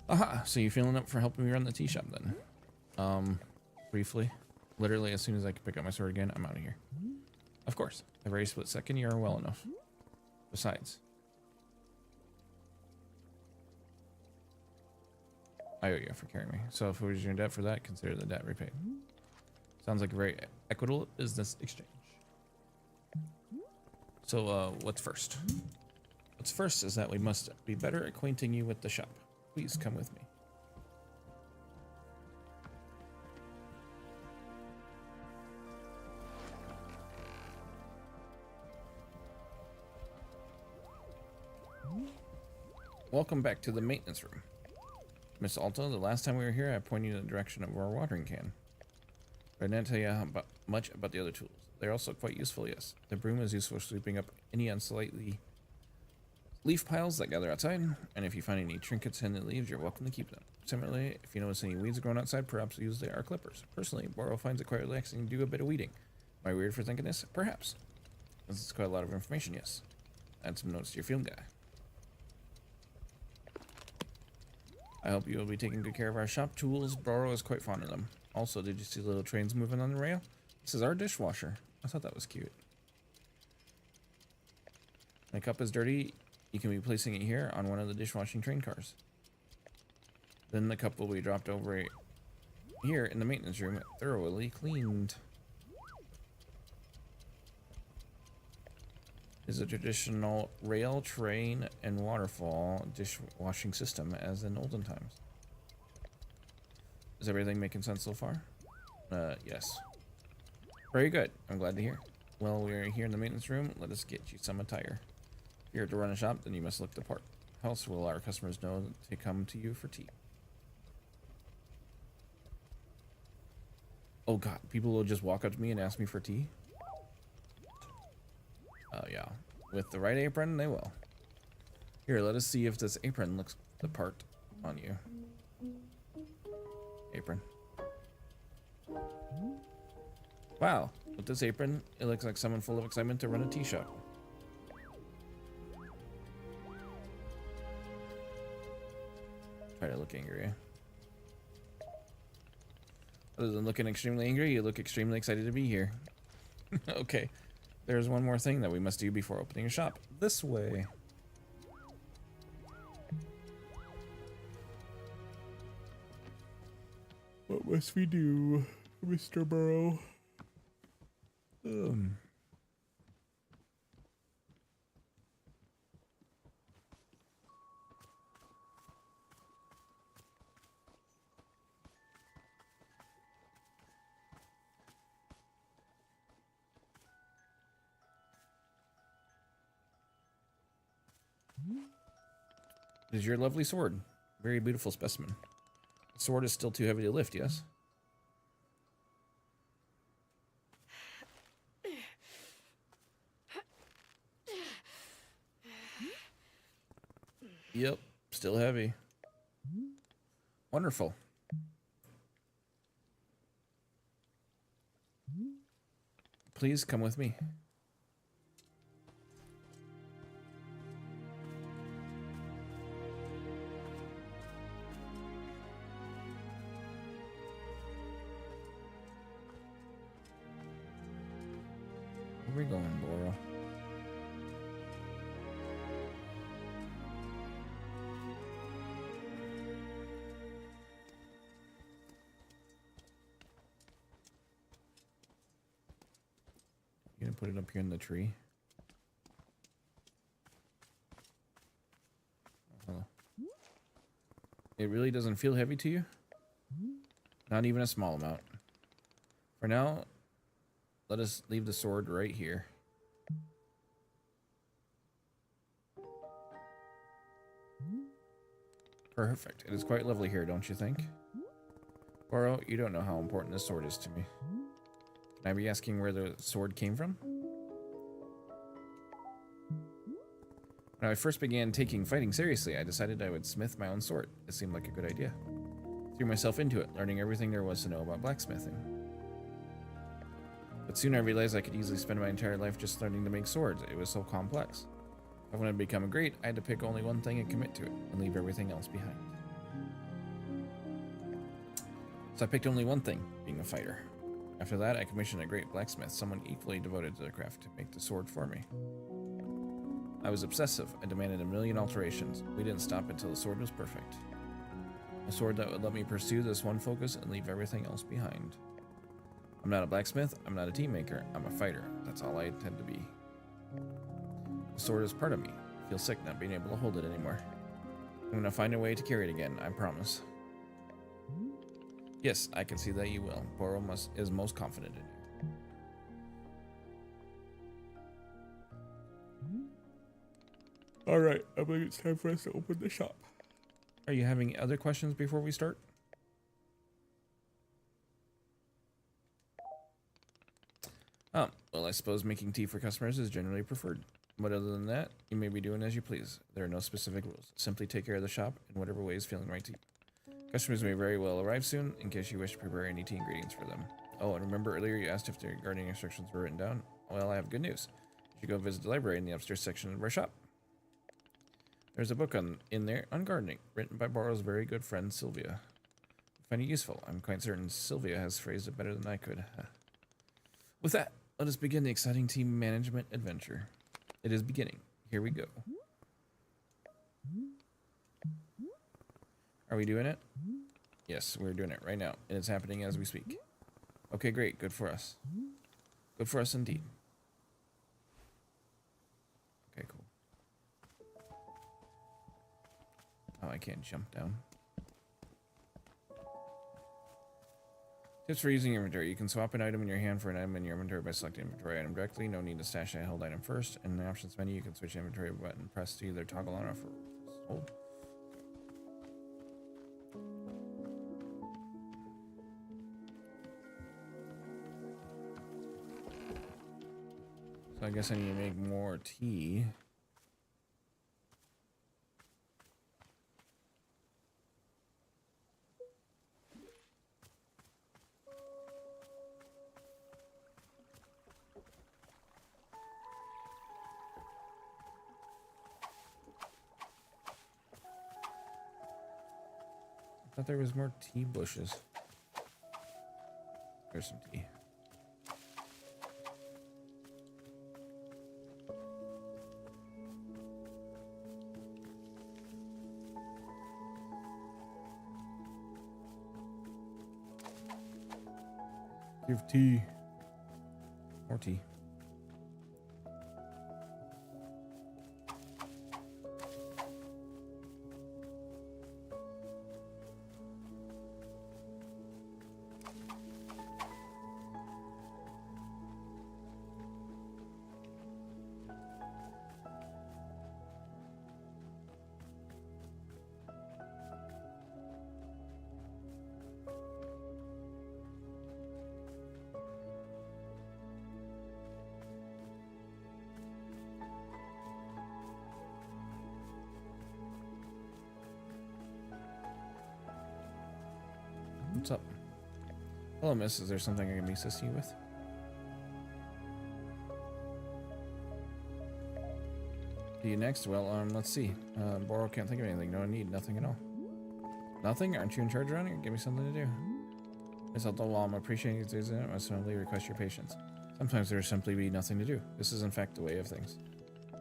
Aha, so you feeling up for helping me run the tea shop then? Briefly. Literally, as soon as I can pick up my sword again, I'm out of here. Of course. A very split second, you are well enough. Besides, I owe you for carrying me. So if it was your debt for that, consider the debt repaid. Sounds like a very equitable business exchange. So, what's first? What's first is that we must be better acquainting you with the shop. Please come with me. Welcome back to the maintenance room. Miss Alta, the last time we were here, I pointed you in the direction of our watering can. But I didn't tell you much about the other tools. They're also quite useful, yes. The broom is useful for sweeping up any unsightly leaf piles that gather outside, and if you find any trinkets hidden in the leaves, you're welcome to keep them. Similarly, if you notice any weeds growing outside, perhaps use our clippers. Personally, Boro finds it quite relaxing to do a bit of weeding. Am I weird for thinking this? Perhaps. This is quite a lot of information, yes. Add some notes to your field guide. I hope you will be taking good care of our shop tools. Boro is quite fond of them. Also, did you see little trains moving on the rail? This is our dishwasher. I thought that was cute. My cup is dirty. You can be placing it here on one of the dishwashing train cars. Then the cup will be dropped over here in the maintenance room, thoroughly cleaned. Is a traditional rail, train, and waterfall dishwashing system as in olden times. Is everything making sense so far? Yes. Very good. I'm glad to hear. Well, we're here in the maintenance room. Let us get you some attire. If you're to run a shop, then you must look the part. How else will our customers know to come to you for tea? Oh god, people will just walk up to me and ask me for tea? Oh yeah. With the right apron, they will. Here, let us see if this apron looks the part on you. Apron. Wow, with this apron, it looks like someone full of excitement to run a tea shop. Try to look angry. Other than looking extremely angry, you look extremely excited to be here. Okay, there's one more thing that we must do before opening a shop. This way. What must we do, Mr. Burrow? It is your lovely sword. Very beautiful specimen. The sword is still too heavy to lift, yes? Yep, still heavy. Wonderful. Please come with me. Where are we going, Boro? You gonna put it up here in the tree? It really doesn't feel heavy to you? Not even a small amount. For now, let us leave the sword right here. Perfect. It is quite lovely here, don't you think? Boro, you don't know how important this sword is to me. Can I be asking where the sword came from? When I first began taking fighting seriously, I decided I would smith my own sword. It seemed like a good idea. Threw myself into it, learning everything there was to know about blacksmithing. But soon I realized I could easily spend my entire life just learning to make swords. It was so complex. If I wanted to become a great, I had to pick only one thing and commit to it, and leave everything else behind. So I picked only one thing, being a fighter. After that, I commissioned a great blacksmith, someone equally devoted to the craft, to make the sword for me. I was obsessive. I demanded a million alterations. We didn't stop until the sword was perfect. A sword that would let me pursue this one focus and leave everything else behind. I'm not a blacksmith. I'm not a team maker. I'm a fighter. That's all I intend to be. The sword is part of me. I feel sick not being able to hold it anymore. I'm going to find a way to carry it again, I promise. Yes, I can see that you will. Boro is most confident in you. Alright, I believe it's time for us to open the shop. Are you having other questions before we start? Well, I suppose making tea for customers is generally preferred. But other than that, you may be doing as you please. There are no specific rules. Simply take care of the shop in whatever way is feeling right to you. Customers may very well arrive soon, in case you wish to prepare any tea ingredients for them. Oh, and remember earlier you asked if the gardening instructions were written down? Well, I have good news. You should go visit the library in the upstairs section of our shop. There's a book in there on gardening, written by Boro's very good friend Sylvia. I find it useful. I'm quite certain Sylvia has phrased it better than I could. With that, let us begin the exciting team management adventure. It is beginning. Here we go. Are we doing it? Yes, we're doing it right now. And it's happening as we speak. Okay, great. Good for us. Good for us indeed. Okay, cool. Oh, I can't jump down. Tips for using inventory. You can swap an item in your hand for an item in your inventory by selecting inventory item directly. No need to stash a held item first. In the options menu, you can switch inventory button press to either toggle on or hold. So I guess I need to make more tea. I thought there was more tea bushes. There's some tea. Give tea. More tea. What's up? Hello, miss. Is there something I can be assisting you with? See you next. Well, let's see. Boro can't think of anything. No need. Nothing at all. Nothing? Aren't you in charge around here? Give me something to do. Miss Alto, while I'm appreciating your visit, I must simply request your patience. Sometimes there will simply be nothing to do. This is in fact the way of things.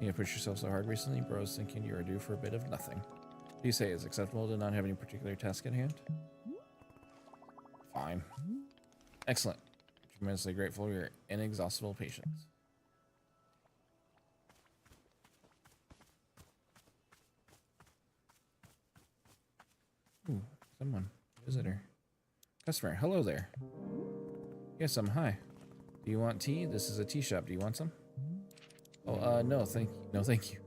You have pushed yourself so hard recently, Boro's thinking you are due for a bit of nothing. Do you say it's acceptable to not have any particular task at hand? Fine. Excellent. Tremendously grateful for your inexhaustible patience. Ooh, someone. Visitor. Customer. Hello there. Yes, hi. Do you want tea? This is a tea shop. Do you want some? Oh, no, thank you. No, thank you.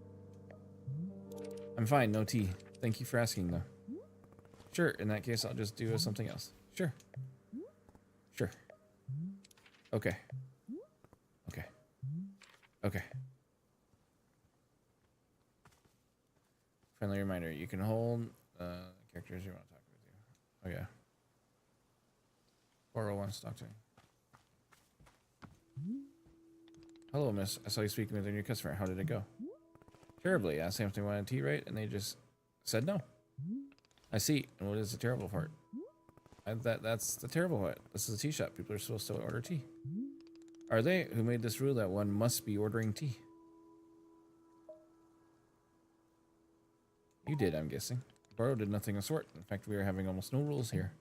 I'm fine. No tea. Thank you for asking, though. Sure. In that case, I'll just do something else. Sure. Sure. Okay. Okay. Okay. Friendly reminder. You can hold characters you want to talk with you. Oh, yeah. Boro wants to talk to me. Hello, miss. I saw you speaking with a new customer. How did it go? Terribly. I asked them if they wanted tea, right? And they just said no. I see. And what is the terrible part? That's the terrible part. This is a tea shop. People are supposed to order tea. Are they? Who made this rule that one must be ordering tea? You did, I'm guessing. Boro did nothing of the sort. In fact, we are having almost no rules here.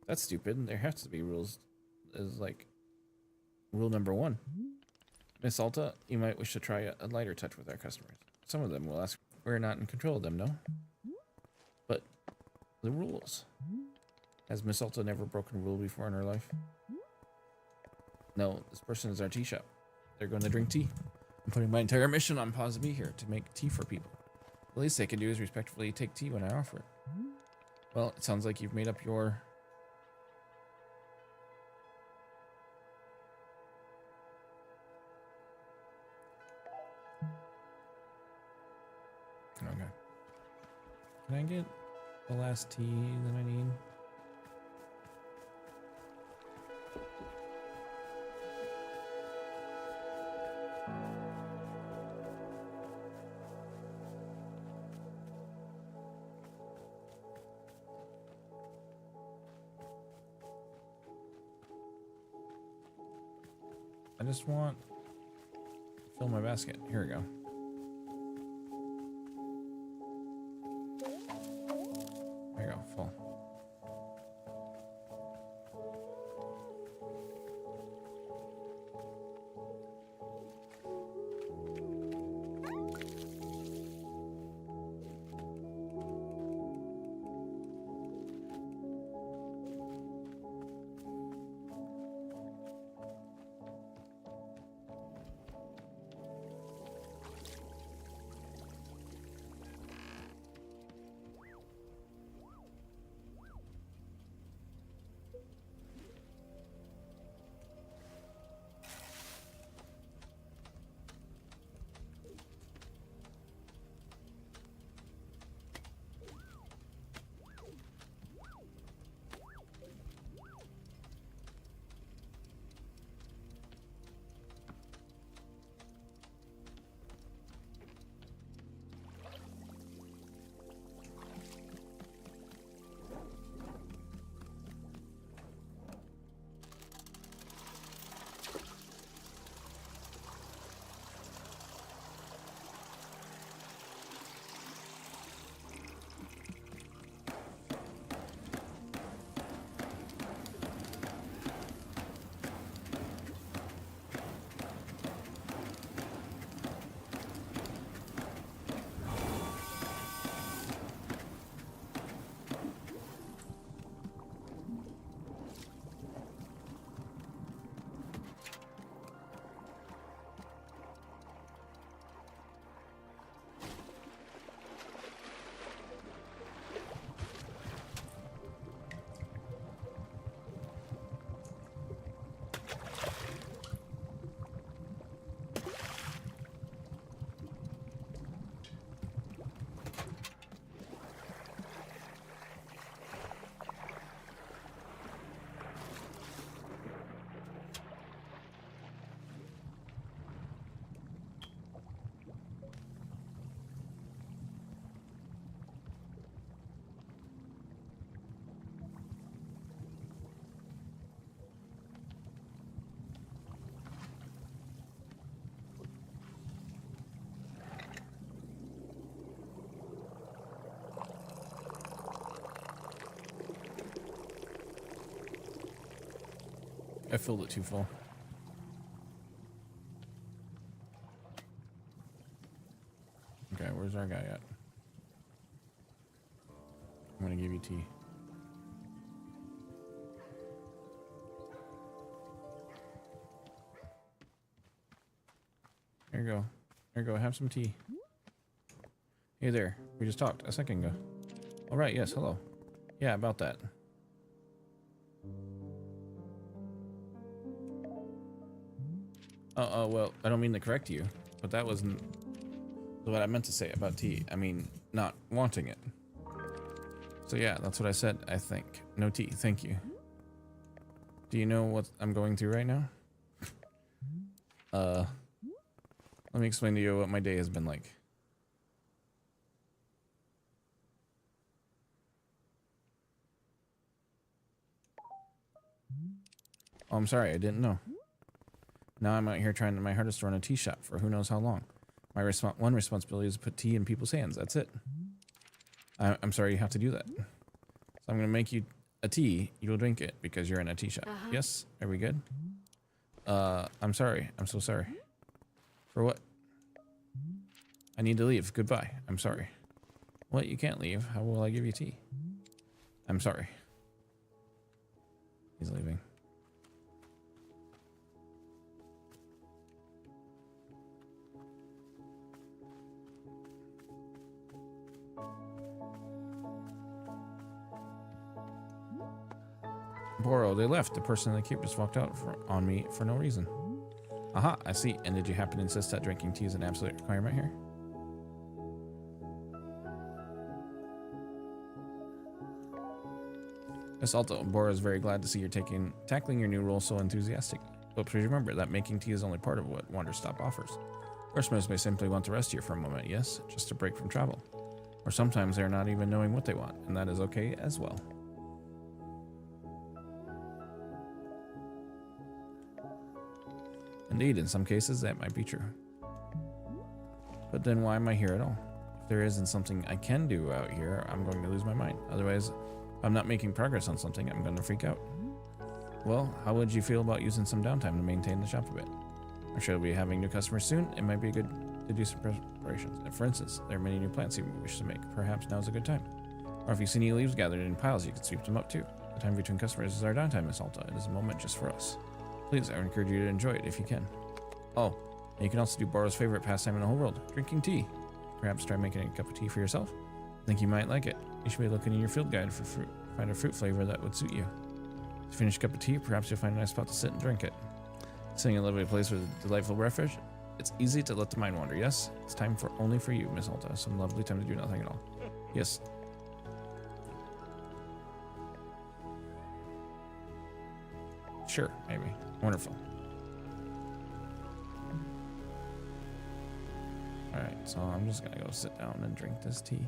That's stupid. There has to be rules. Is like rule number 1. Miss Alta, you might wish to try a lighter touch with our customers. Some of them will ask, we're not in control of them, no? But the rules. Has Miss Alta never broken a rule before in her life? No, this person is our tea shop. They're going to drink tea. I'm putting my entire mission on pause to be here to make tea for people. The least they can do is respectfully take tea when I offer it. Well, it sounds like you've made up your... Okay. Can I get the last tea that I need? I just want to fill my basket. Here we go. There you go, full. I filled it too full. Okay, where's our guy at? I'm gonna give you tea. There you go. There you go. Have some tea. Hey there. We just talked a second ago. All right. Yes. Hello. Yeah, about that. Well, I don't mean to correct you, but that wasn't what I meant to say about tea. I mean, not wanting it. So yeah, that's what I said, I think. No tea. Thank you. Do you know what I'm going through right now? Let me explain to you what my day has been like. Oh, I'm sorry, I didn't know. Now I'm out here trying my hardest to run a tea shop for who knows how long. My one responsibility is to put tea in people's hands. That's it. I'm sorry you have to do that. So I'm going to make you a tea. You'll drink it because you're in a tea shop. Yes? Are we good? I'm sorry. I'm so sorry. For what? I need to leave. Goodbye. I'm sorry. What? You can't leave. How will I give you tea? I'm sorry. He's leaving. Boro, they left. The person in the cube just walked out on me for no reason. Aha, I see. And did you happen to insist that drinking tea is an absolute requirement here? Miss Alto, Boro is very glad to see you're tackling your new role so enthusiastically. But please remember that making tea is only part of what Wanderstop offers. Customers may simply want to rest here for a moment, yes, just a break from travel. Or sometimes they're not even knowing what they want, and that is okay as well. Indeed, in some cases that might be true. But then why am I here at all? If there isn't something I can do out here, I'm going to lose my mind. Otherwise, if I'm not making progress on something, I'm going to freak out. Well, how would you feel about using some downtime to maintain the shop a bit? I'm sure we'll be having new customers soon. It might be good to do some preparations. And for instance, there are many new plants you wish to make. Perhaps now's a good time. Or if you see any leaves gathered in piles, you can sweep them up too. The time between customers is our downtime, Miss Alta. It is a moment just for us. Please, I would encourage you to enjoy it if you can. Oh, and you can also do Boro's favorite pastime in the whole world, drinking tea. Perhaps try making a cup of tea for yourself. I think you might like it. You should be looking in your field guide for fruit. Find a fruit flavor that would suit you. To finish a cup of tea, perhaps you'll find a nice spot to sit and drink it. Sitting in a lovely place with a delightful beverage, it's easy to let the mind wander, yes? It's time only for you, Miss Alta. Some lovely time to do nothing at all. Yes. Sure, maybe. Wonderful. Alright, so I'm just gonna go sit down and drink this tea.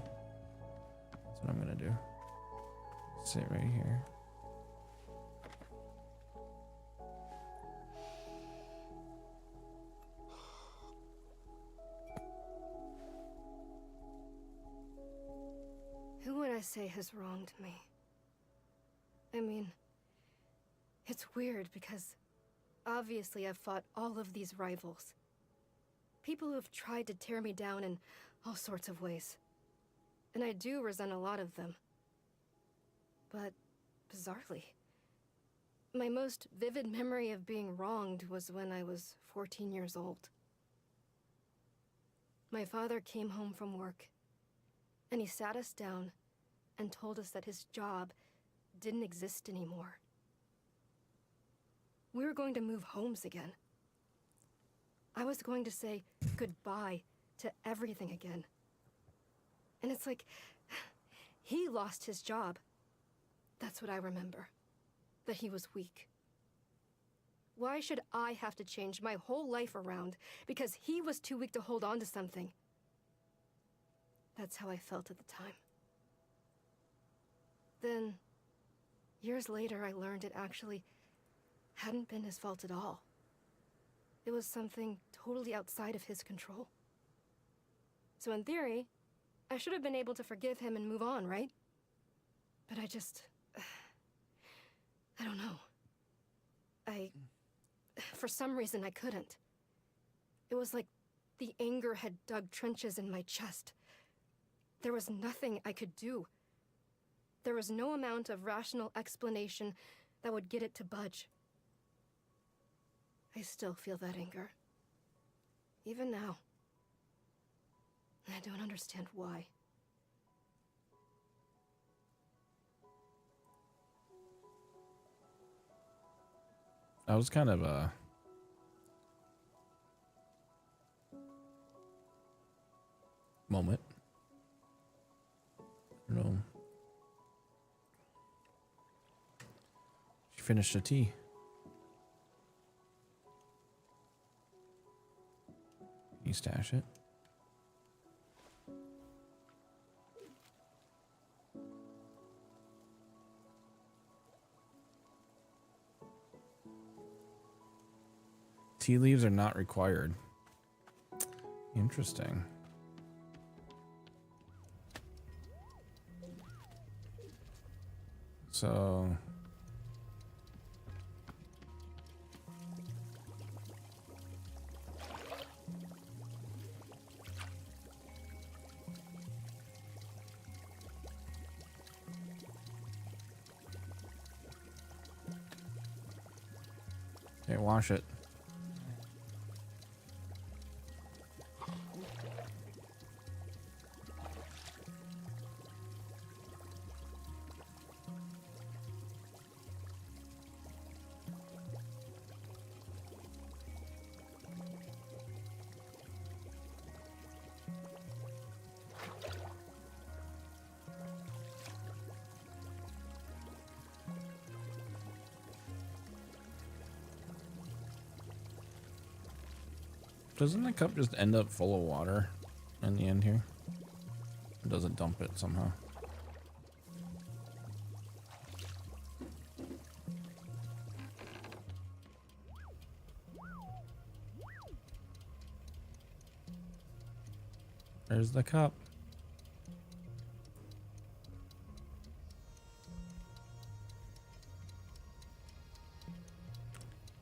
That's what I'm gonna do. Sit right here. Who would I say has wronged me? I mean, it's weird because obviously I've fought all of these rivals. People who have tried to tear me down in all sorts of ways. And I do resent a lot of them. But, bizarrely, my most vivid memory of being wronged was when I was 14 years old. My father came home from work, and he sat us down and told us that his job didn't exist anymore. We were going to move homes again. I was going to say goodbye to everything again. And it's like, he lost his job. That's what I remember. That he was weak. Why should I have to change my whole life around because he was too weak to hold on to something? That's how I felt at the time. Then, years later, I learned it actually hadn't been his fault at all. It was something totally outside of his control. So in theory, I should have been able to forgive him and move on, right? But I don't know. For some reason, I couldn't. It was like the anger had dug trenches in my chest. There was nothing I could do. There was no amount of rational explanation that would get it to budge. I still feel that anger. Even now. I don't understand why. That was kind of a moment. I don't know. She finished the tea. You stash it. Tea leaves are not required. Interesting. So okay, wash it. Doesn't the cup just end up full of water in the end here? It doesn't dump it somehow. There's the cup.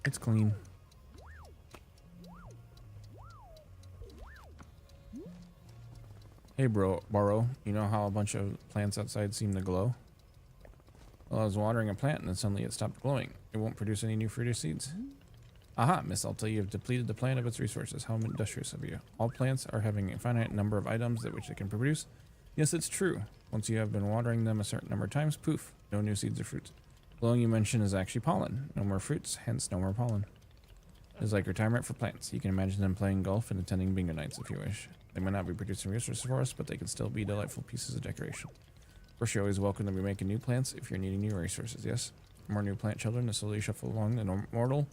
It's clean. Hey bro, Borrow, you know how a bunch of plants outside seem to glow? Well, I was watering a plant and then suddenly it stopped glowing. It won't produce any new fruit or seeds. Aha, Miss Alta, you have depleted the plant of its resources. How industrious of you. All plants are having a finite number of items that which they can produce. Yes, it's true. Once you have been watering them a certain number of times, poof, no new seeds or fruits. Glowing you mentioned is actually pollen. No more fruits, hence no more pollen. It's like retirement for plants. You can imagine them playing golf and attending bingo nights if you wish. They might not be producing resources for us, but they can still be delightful pieces of decoration. Of course, you're always welcome to be making new plants if you're needing new resources, yes? More new plant children to slowly shuffle along the mortal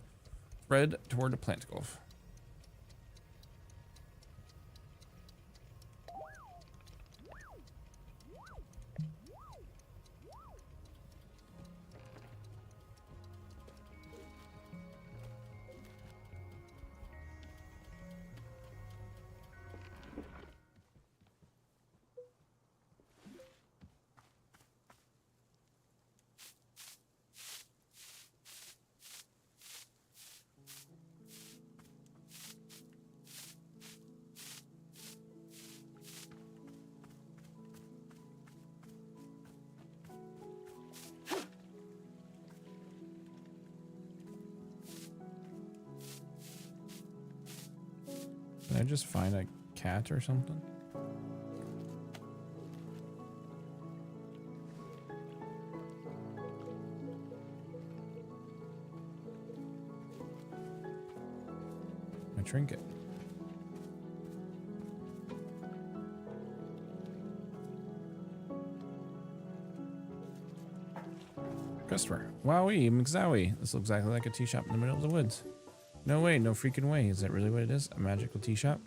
thread toward the plant golf. Did I just find a cat or something? A trinket. Customer. Wowee, McZowie. This looks exactly like a tea shop in the middle of the woods. No way, no freaking way. Is that really what it is? A magical tea shop?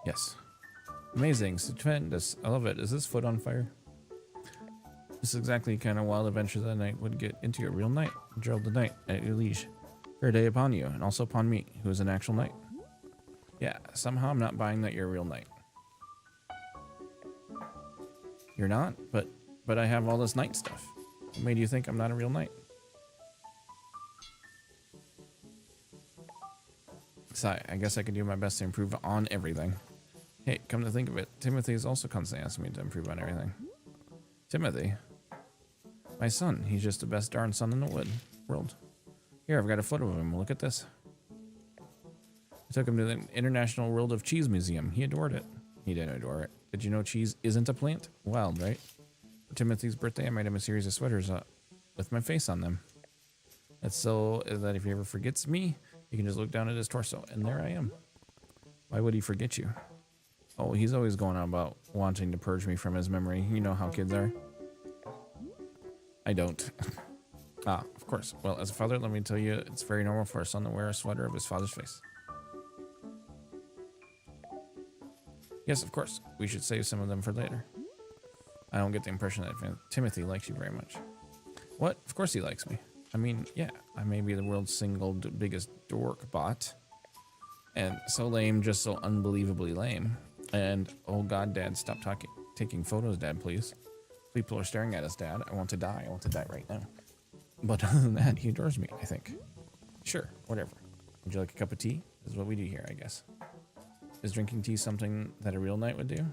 Yes. Amazing. Stupendous. I love it. Is this foot on fire? This is exactly the kind of wild adventure that a knight would get into. A real knight. Gerald the Knight at your liege. Fair day upon you, and also upon me, who is an actual knight. Yeah, somehow I'm not buying that you're a real knight. You're not? But I have all this knight stuff. What made you think I'm not a real knight? So I guess I could do my best to improve on everything. Hey, come to think of it, Timothy is also constantly asking me to improve on everything. Timothy? My son. He's just the best darn son in the world. Here, I've got a photo of him. Look at this. I took him to the International World of Cheese Museum. He adored it. He didn't adore it. Did you know cheese isn't a plant? Wild, right? For Timothy's birthday, I made him a series of sweaters with my face on them. That's so that if he ever forgets me, you can just look down at his torso, and there I am. Why would he forget you? Oh, he's always going on about wanting to purge me from his memory. You know how kids are. I don't. Ah, of course. Well, as a father, let me tell you, it's very normal for a son to wear a sweater of his father's face. Yes, of course. We should save some of them for later. I don't get the impression that Timothy likes you very much. What? Of course he likes me. I mean, yeah, I may be the world's single biggest dork bot. And so lame, just so unbelievably lame. And, oh God, Dad, stop taking photos, Dad, please. People are staring at us, Dad. I want to die. I want to die right now. But other than that, he adores me, I think. Sure, whatever. Would you like a cup of tea? This is what we do here, I guess. Is drinking tea something that a real knight would do?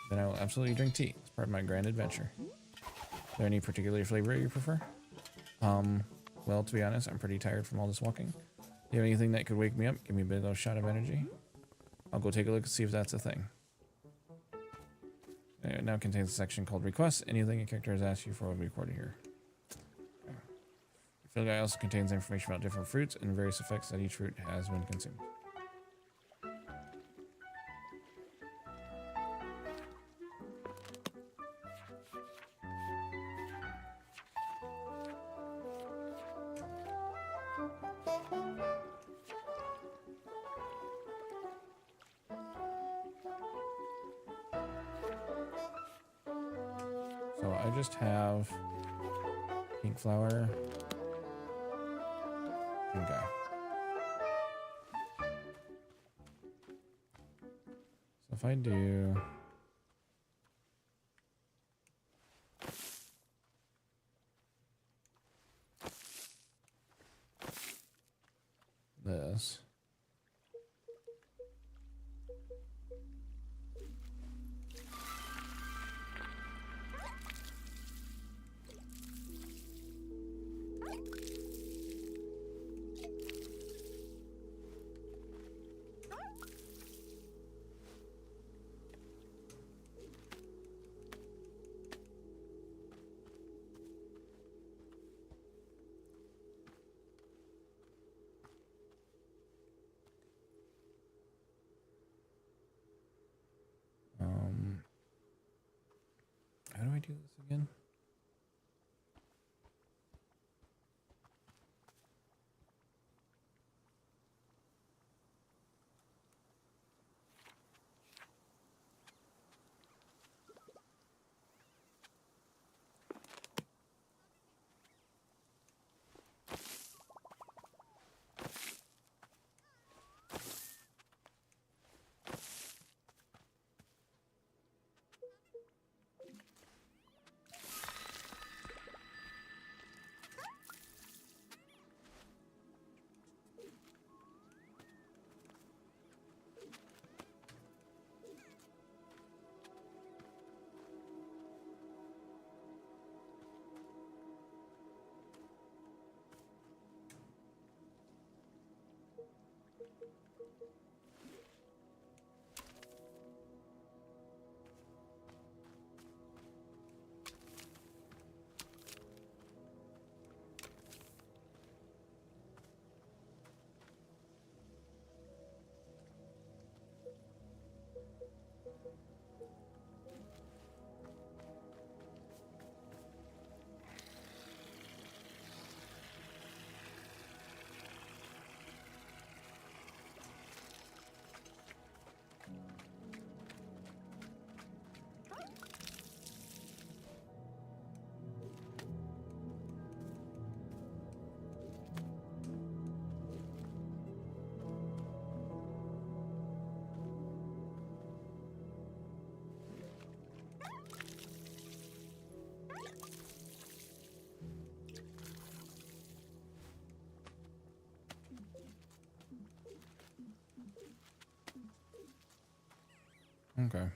Then I will absolutely drink tea. It's part of my grand adventure. Is there any particular flavor you prefer? Well, to be honest, I'm pretty tired from all this walking. Do you have anything that could wake me up? Give me a bit of a shot of energy? I'll go take a look and see if that's a thing. It now contains a section called Requests. Anything a character has asked you for will be recorded here. Okay. The field guide also contains information about different fruits and various effects that each fruit has when consumed. So I just have pink flower. Okay. So if I do this. How do I do this again? Okay.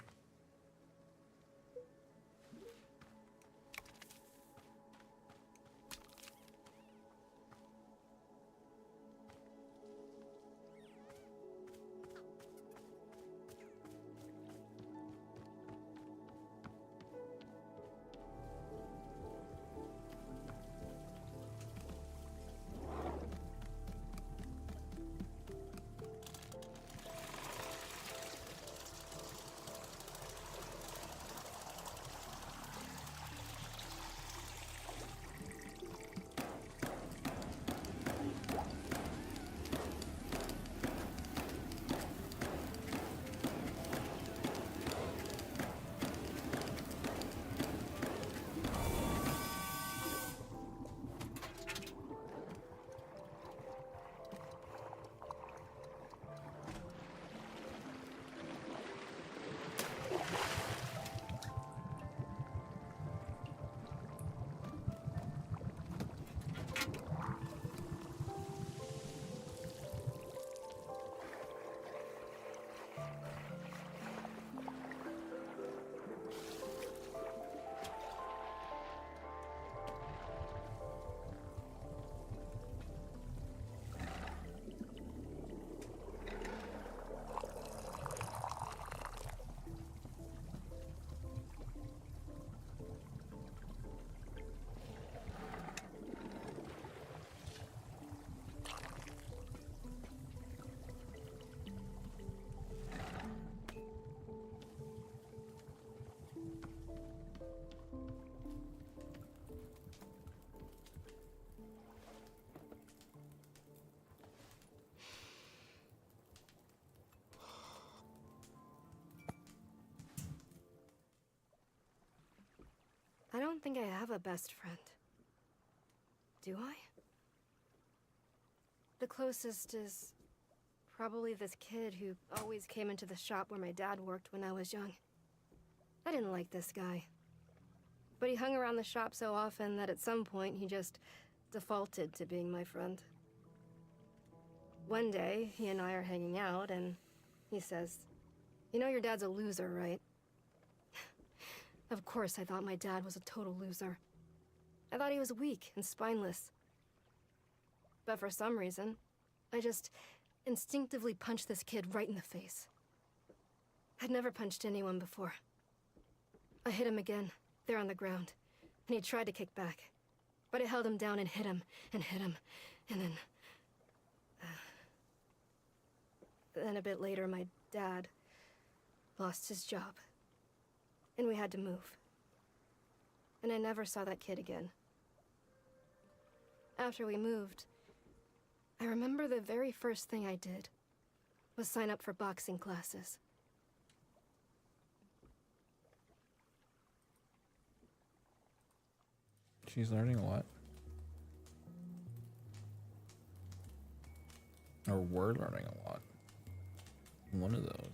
I don't think I have a best friend. Do I? The closest is probably this kid who always came into the shop where my dad worked when I was young. I didn't like this guy. But he hung around the shop so often that at some point he just defaulted to being my friend. One day, he and I are hanging out, and he says, "You know your dad's a loser, right?" Of course, I thought my dad was a total loser. I thought he was weak and spineless. But for some reason, I just instinctively punched this kid right in the face. I'd never punched anyone before. I hit him again, there on the ground, and he tried to kick back. But I held him down and hit him, and hit him, and then... Then a bit later, my dad lost his job. And we had to move. And I never saw that kid again. After we moved, I remember the very first thing I did was sign up for boxing classes. She's learning a lot. Or we're learning a lot. One of those.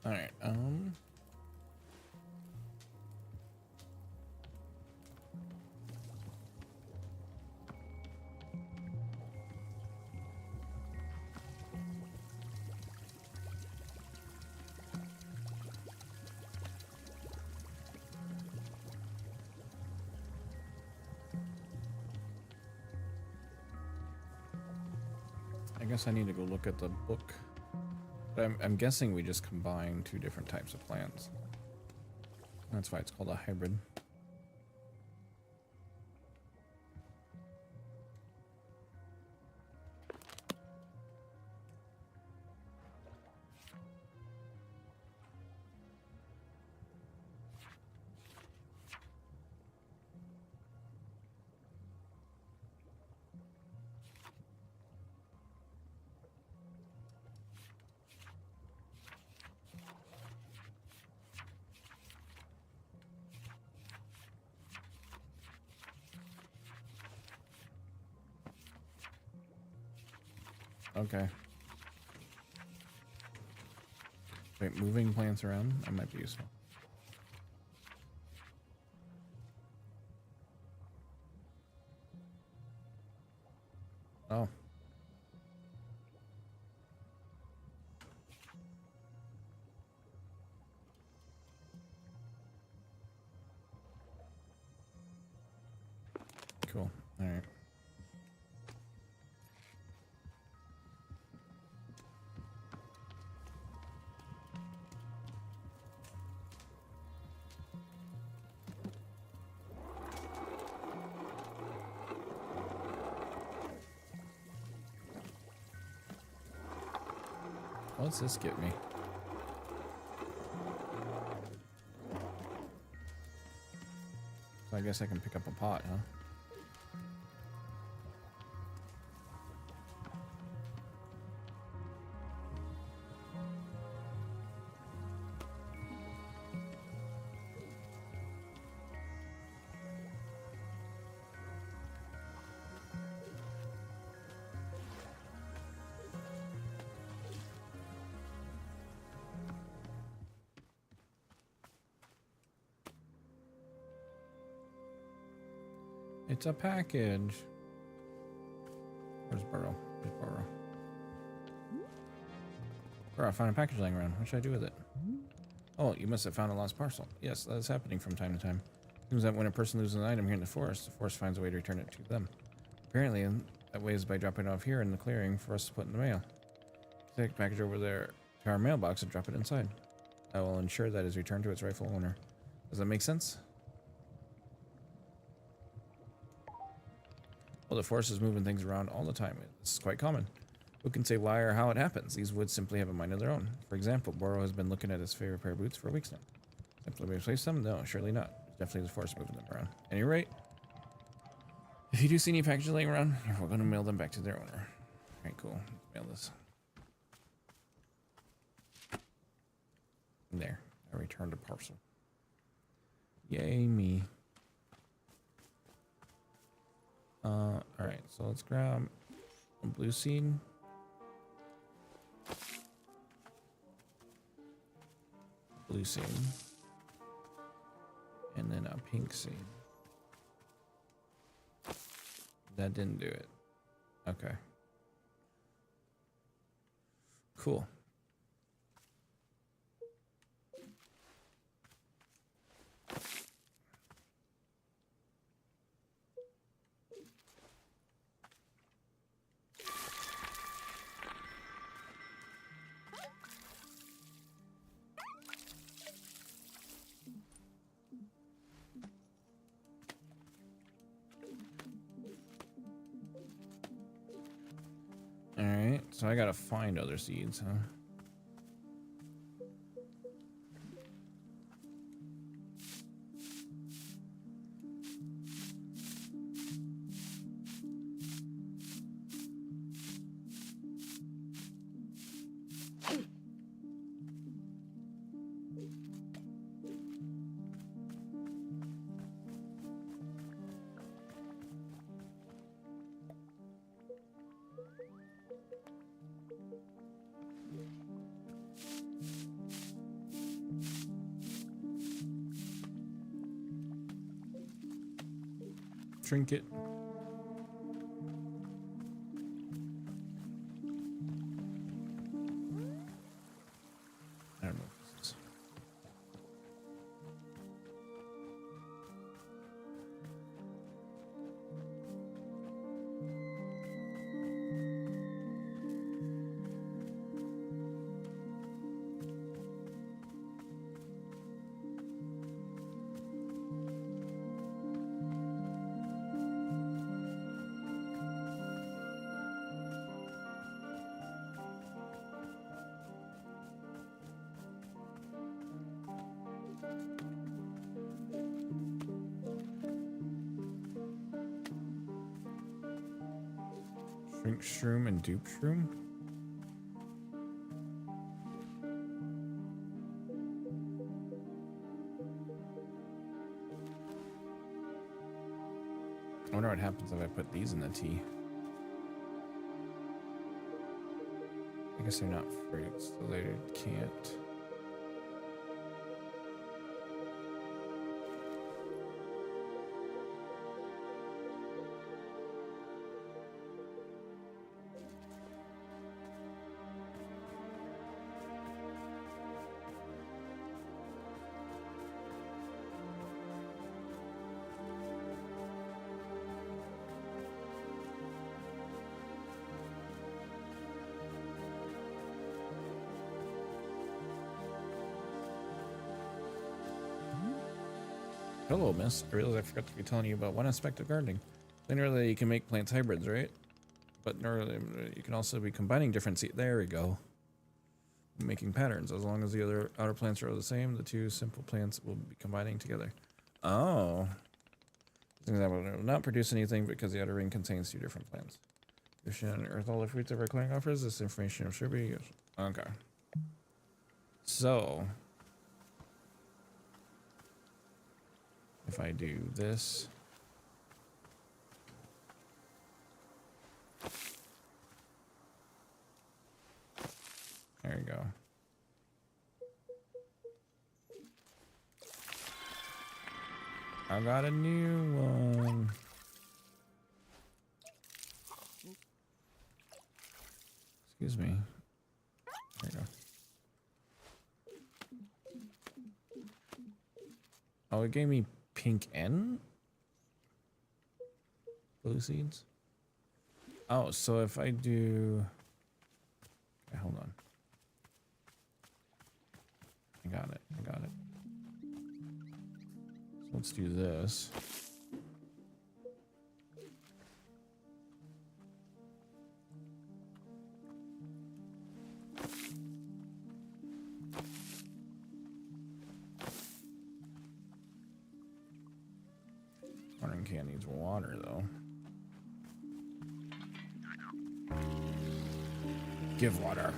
All right. I guess I need to go look at the book. But I'm guessing we just combine two different types of plants. That's why it's called a hybrid. Okay. Wait, moving plants around? That might be useful. What's this get me? So I guess I can pick up a pot, huh? It's a package. Where's Burrow? Where's Burrow? Burrow, I found a package laying around. What should I do with it? Oh, you must have found a lost parcel. Yes, that is happening from time to time. Seems that when a person loses an item here in the forest finds a way to return it to them. Apparently, that way is by dropping it off here in the clearing for us to put in the mail. Take the package over there to our mailbox and drop it inside. I will ensure that it is returned to its rightful owner. Does that make sense? Well, the forest is moving things around all the time. This is quite common. Who can say why or how it happens? These woods simply have a mind of their own. For example, Boro has been looking at his favorite pair of boots for weeks now. Simply replace them? No, surely not. It's definitely the forest moving them around. At any rate, if you do see any packages laying around, we're going to mail them back to their owner. Alright, cool. Mail this. There. I returned a parcel. Yay me. Alright, so let's grab a blue seed. Blue seed. And then a pink seed. That didn't do it. Okay. Cool. Alright, so I gotta find other seeds, huh? Trinket. I don't know what this is. Shrink shroom and dupe shroom? I wonder what happens if I put these in the tea. I guess they're not fruits, so they can't. Hello, miss. I realized I forgot to be telling you about one aspect of gardening. I know that you can make plants hybrids, right? But you can also be combining different seeds. There we go. making patterns. As long as the other outer plants are the same, the two simple plants will be combining together. Oh. It will not produce anything because the outer ring contains two different plants. Ocean and Earth, all the fruits of our clan offers. This information should be useful. Okay. So, if I do this, there you go. I got a new one. Excuse me. There you go. Oh, it gave me pink and blue seeds. Oh, so if I do... Okay, hold on. I got it. I got it. So let's do this. Watering can needs water, though. Give water.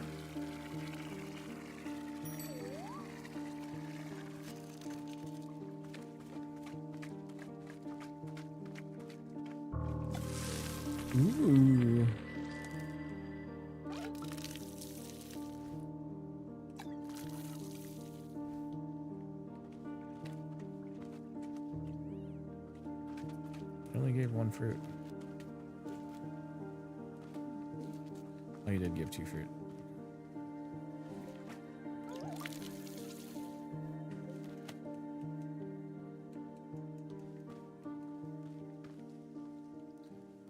Ooh. I only gave one fruit. Oh, you did give two fruit.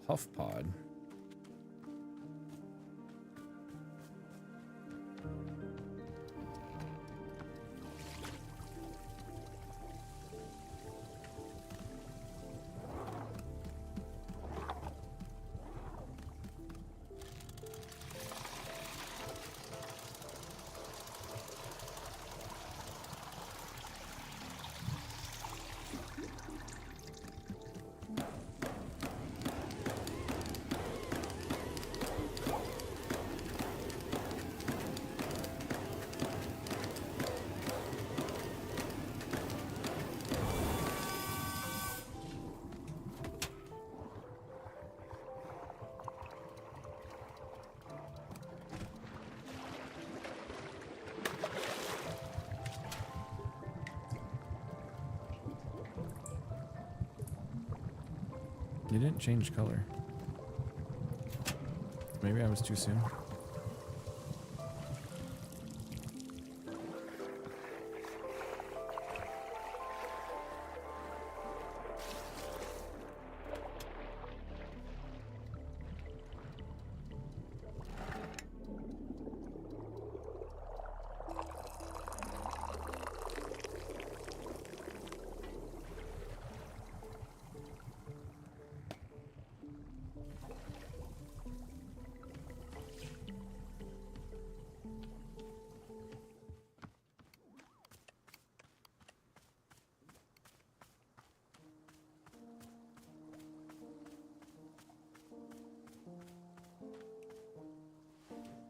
Puff pod. You didn't change color. Maybe I was too soon.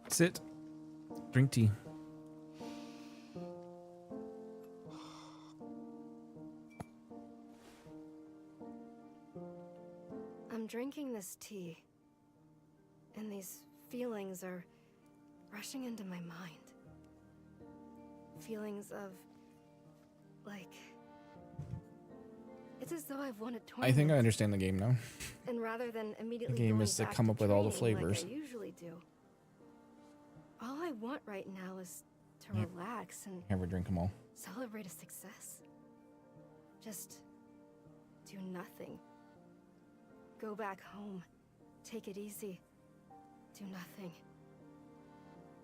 Sit. Drink tea. I'm drinking this tea, and these feelings are rushing into my mind. Feelings of, like, it's as though I've won a tournament. I think I understand the game now. And rather than immediately The game going is to back come up with all the training flavors. like I usually do. All I want right now is to Yep. relax and Never drink them all. celebrate a success. Just do nothing. Go back home. Take it easy. Do nothing.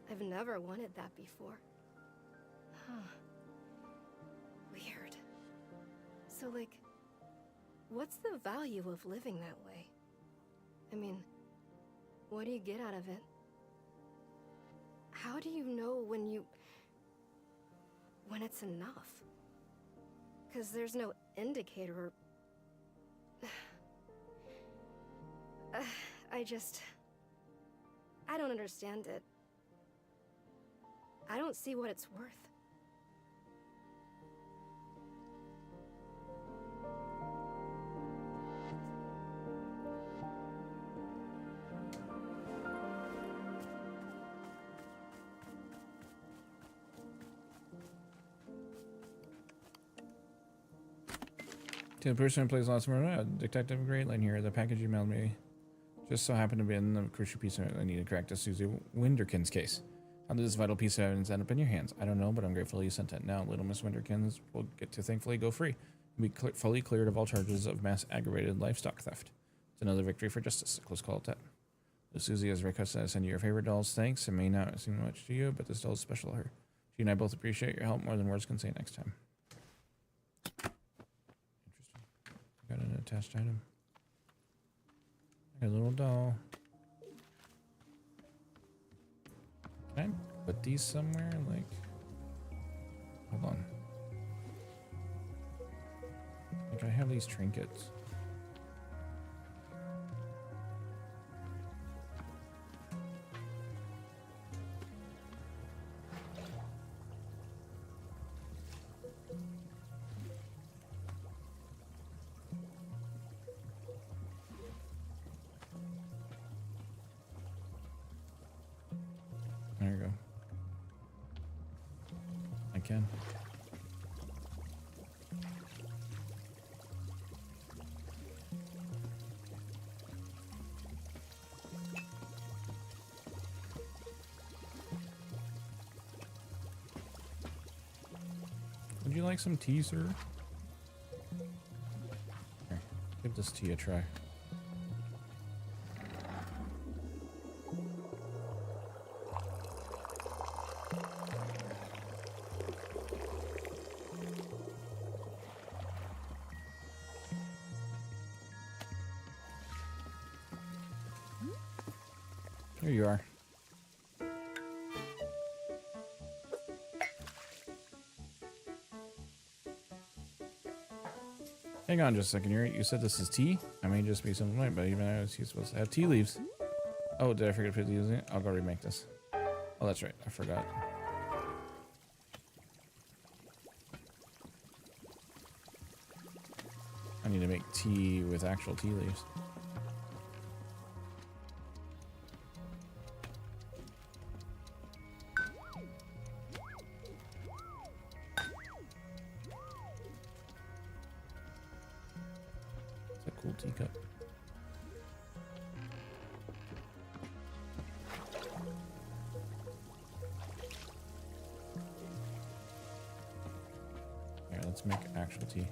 I've never wanted that before. Huh. Weird. So, like, what's the value of living that way? I mean, what do you get out of it? How do you know when it's enough? Because there's no indicator. I don't understand it. I don't see what it's worth. To the person who plays lots of Detective Great Line here, the package you mailed me just so happened to be in the crucial piece I need to crack to Susie Winderkin's case. How did this vital piece of evidence end up in your hands? I don't know, but I'm grateful you sent it. Now, little Miss Winderkins will get to thankfully go free and be fully cleared of all charges of mass aggravated livestock theft. It's another victory for justice. A close call at that. Susie has requested I send you your favorite dolls. Thanks. It may not seem much to you, but this doll is special to her. She and I both appreciate your help more than words can say next time. Got an attached item. A little doll. Can I put these somewhere? Like, hold on. Like, I have these trinkets. There you go. I can. Would you like some tea, sir? Here, give this tea a try. Here you are. Hang on just a second here. You said this is tea? I may just be something right, but even I was supposed to have tea leaves. Oh, did I forget to put these in? I'll go remake this. Oh, that's right. I forgot. I need to make tea with actual tea leaves. It's a cool teacup. Here, let's make actual tea.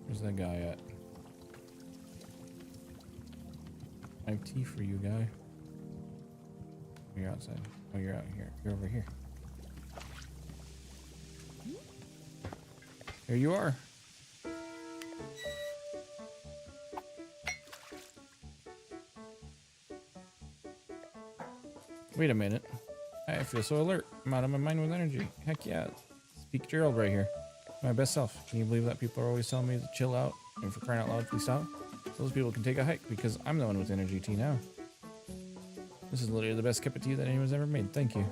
Where's that guy at? I have tea for you, guy. You're outside. Oh, you're out here. You're over here. Here you are. Wait a minute. I feel so alert. I'm out of my mind with energy. Heck yeah. Speak Gerald right here. My best self. Can you believe that people are always telling me to chill out and for crying out loud, please stop? So those people can take a hike because I'm the one with energy tea now. This is literally the best cup of tea that anyone's ever made. Thank you.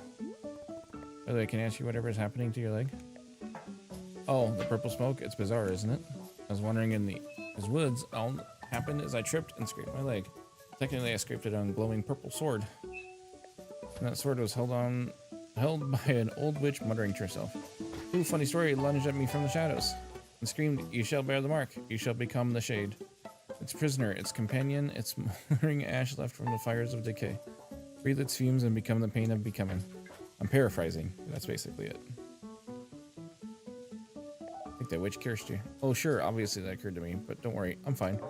By the way, can I ask you whatever is happening to your leg? Oh, the purple smoke? It's bizarre, isn't it? I was wandering in these woods. All that happened is I tripped and scraped my leg. Technically, I scraped it on a glowing purple sword. And that sword was held by an old witch muttering to herself. Ooh, funny story, lunged at me from the shadows and screamed, "You shall bear the mark. You shall become the shade. Its prisoner, its companion, its smoldering ash left from the fires of decay. Breathe its fumes and become the pain of becoming." I'm paraphrasing. That's basically it. I think that witch cursed you. Oh, sure. Obviously that occurred to me, but don't worry. I'm fine.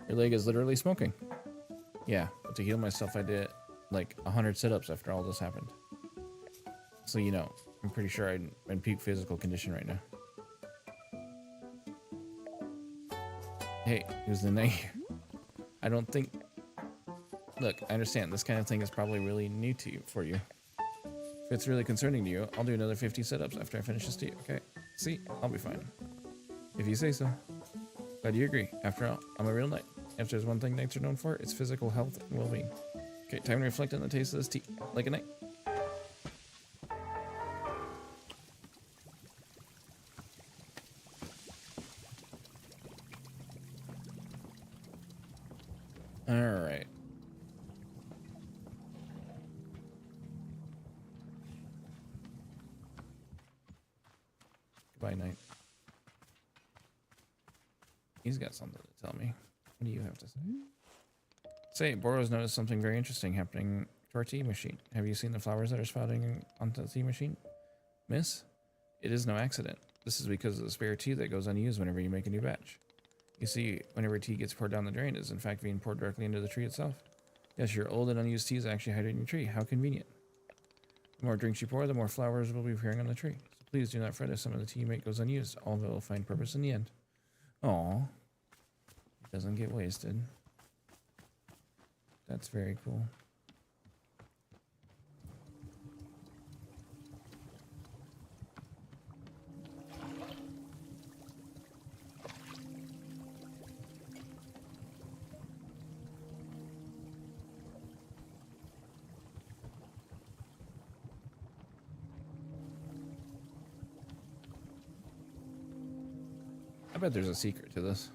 Your leg is literally smoking. Yeah, but to heal myself, I did like 100 sit-ups after all this happened. So, you know, I'm pretty sure I'm in peak physical condition right now. Hey, who's the name? I don't think... Look, I understand. This kind of thing is probably really new to you, for you. If it's really concerning to you, I'll do another 50 sit-ups after I finish this tea, okay? See? I'll be fine. If you say so. Glad you agree. After all, I'm a real knight. If there's one thing knights are known for, it's physical health and well-being. Okay, time to reflect on the taste of this tea. Like a knight. Alright. Goodbye, knight. He's got something to tell me. What do you have to say? Say, Boros noticed something very interesting happening to our tea machine. Have you seen the flowers that are spouting onto the tea machine? Miss? It is no accident. This is because of the spare tea that goes unused whenever you make a new batch. You see, whenever tea gets poured down the drain, it is in fact being poured directly into the tree itself. Yes, your old and unused tea is actually hiding in your tree. How convenient. The more drinks you pour, the more flowers will be appearing on the tree. So please do not fret if some of the tea you make goes unused. All of it will find purpose in the end. Aw. It doesn't get wasted. That's very cool. I bet there's a secret to this.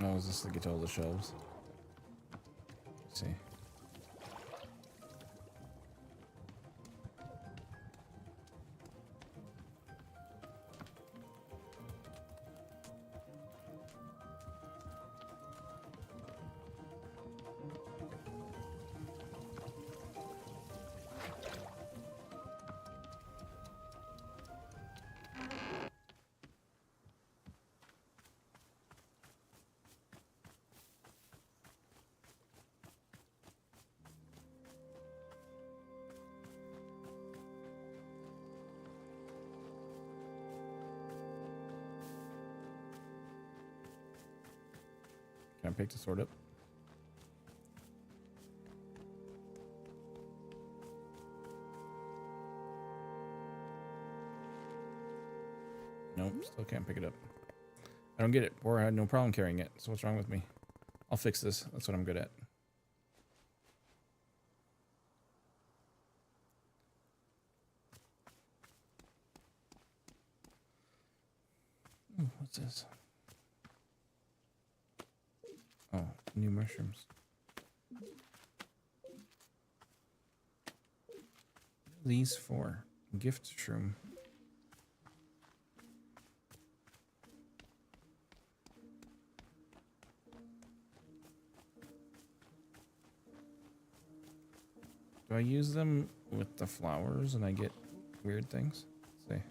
Oh, is this to get to all the shelves? Let's see. Can I pick the sword up? Nope, still can't pick it up. I don't get it. Or I had no problem carrying it. So what's wrong with me? I'll fix this. That's what I'm good at. Ooh, what's this? Oh, new mushrooms. These for gift shroom. Do I use them with the flowers and I get weird things? Let's see.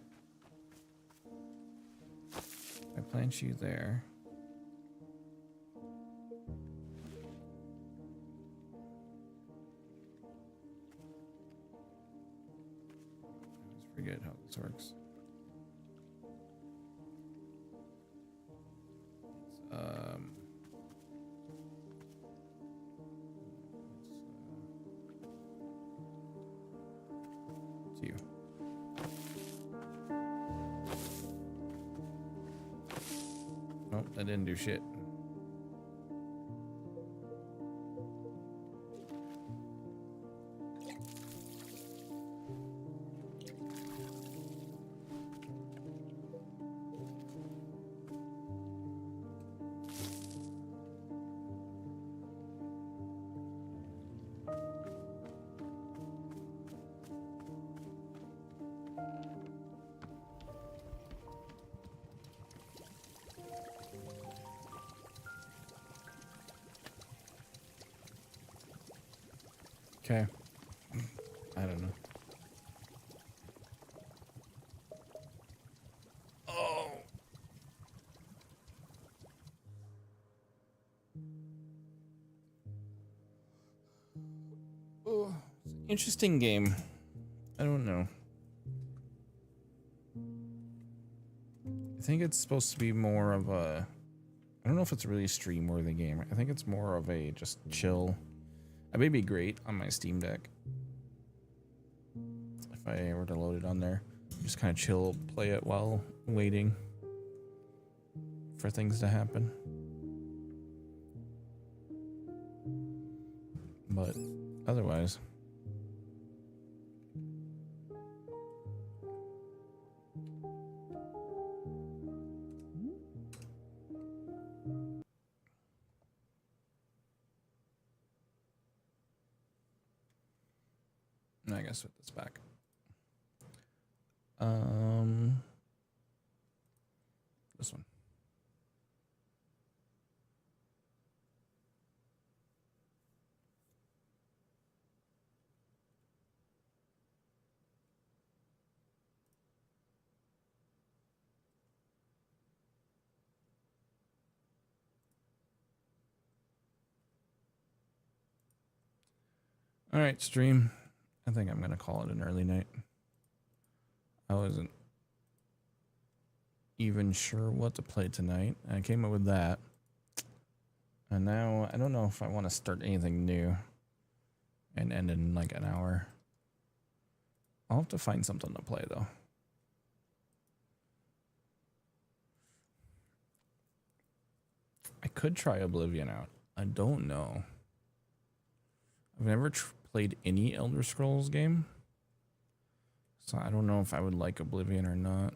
I plant you there. I always forget how this works. It's you. Nope, that didn't do shit. Okay. I don't know. Oh. Oh. It's an interesting game. I don't know. I think it's supposed to be more of a... I don't know if it's really a stream-worthy game. I think it's more of a just chill... It may be great on my Steam Deck. If I were to load it on there. Just kind of chill, play it while waiting for things to happen. But otherwise... I guess with this back. This one. All right, stream. I think I'm gonna call it an early night. I wasn't even sure what to play tonight. I came up with that. And now I don't know if I want to start anything new and end in like an hour. I'll have to find something to play though. I could try Oblivion out. I don't know. I've never played any Elder Scrolls game. So I don't know if I would like Oblivion or not.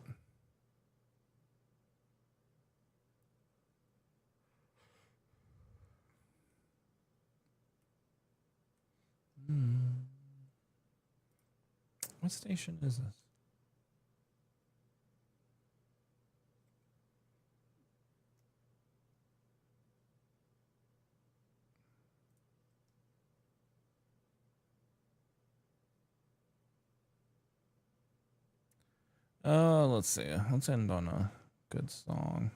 What station is this? Let's see. Let's end on a good song.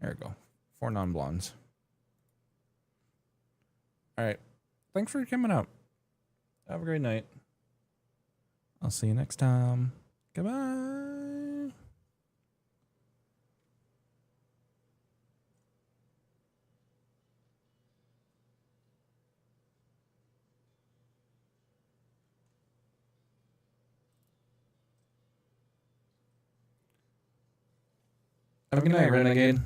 There we go. 4 Non-Blondes. All right. Thanks for coming out. Have a great night. I'll see you next time. Goodbye. Have a good night, Renegade.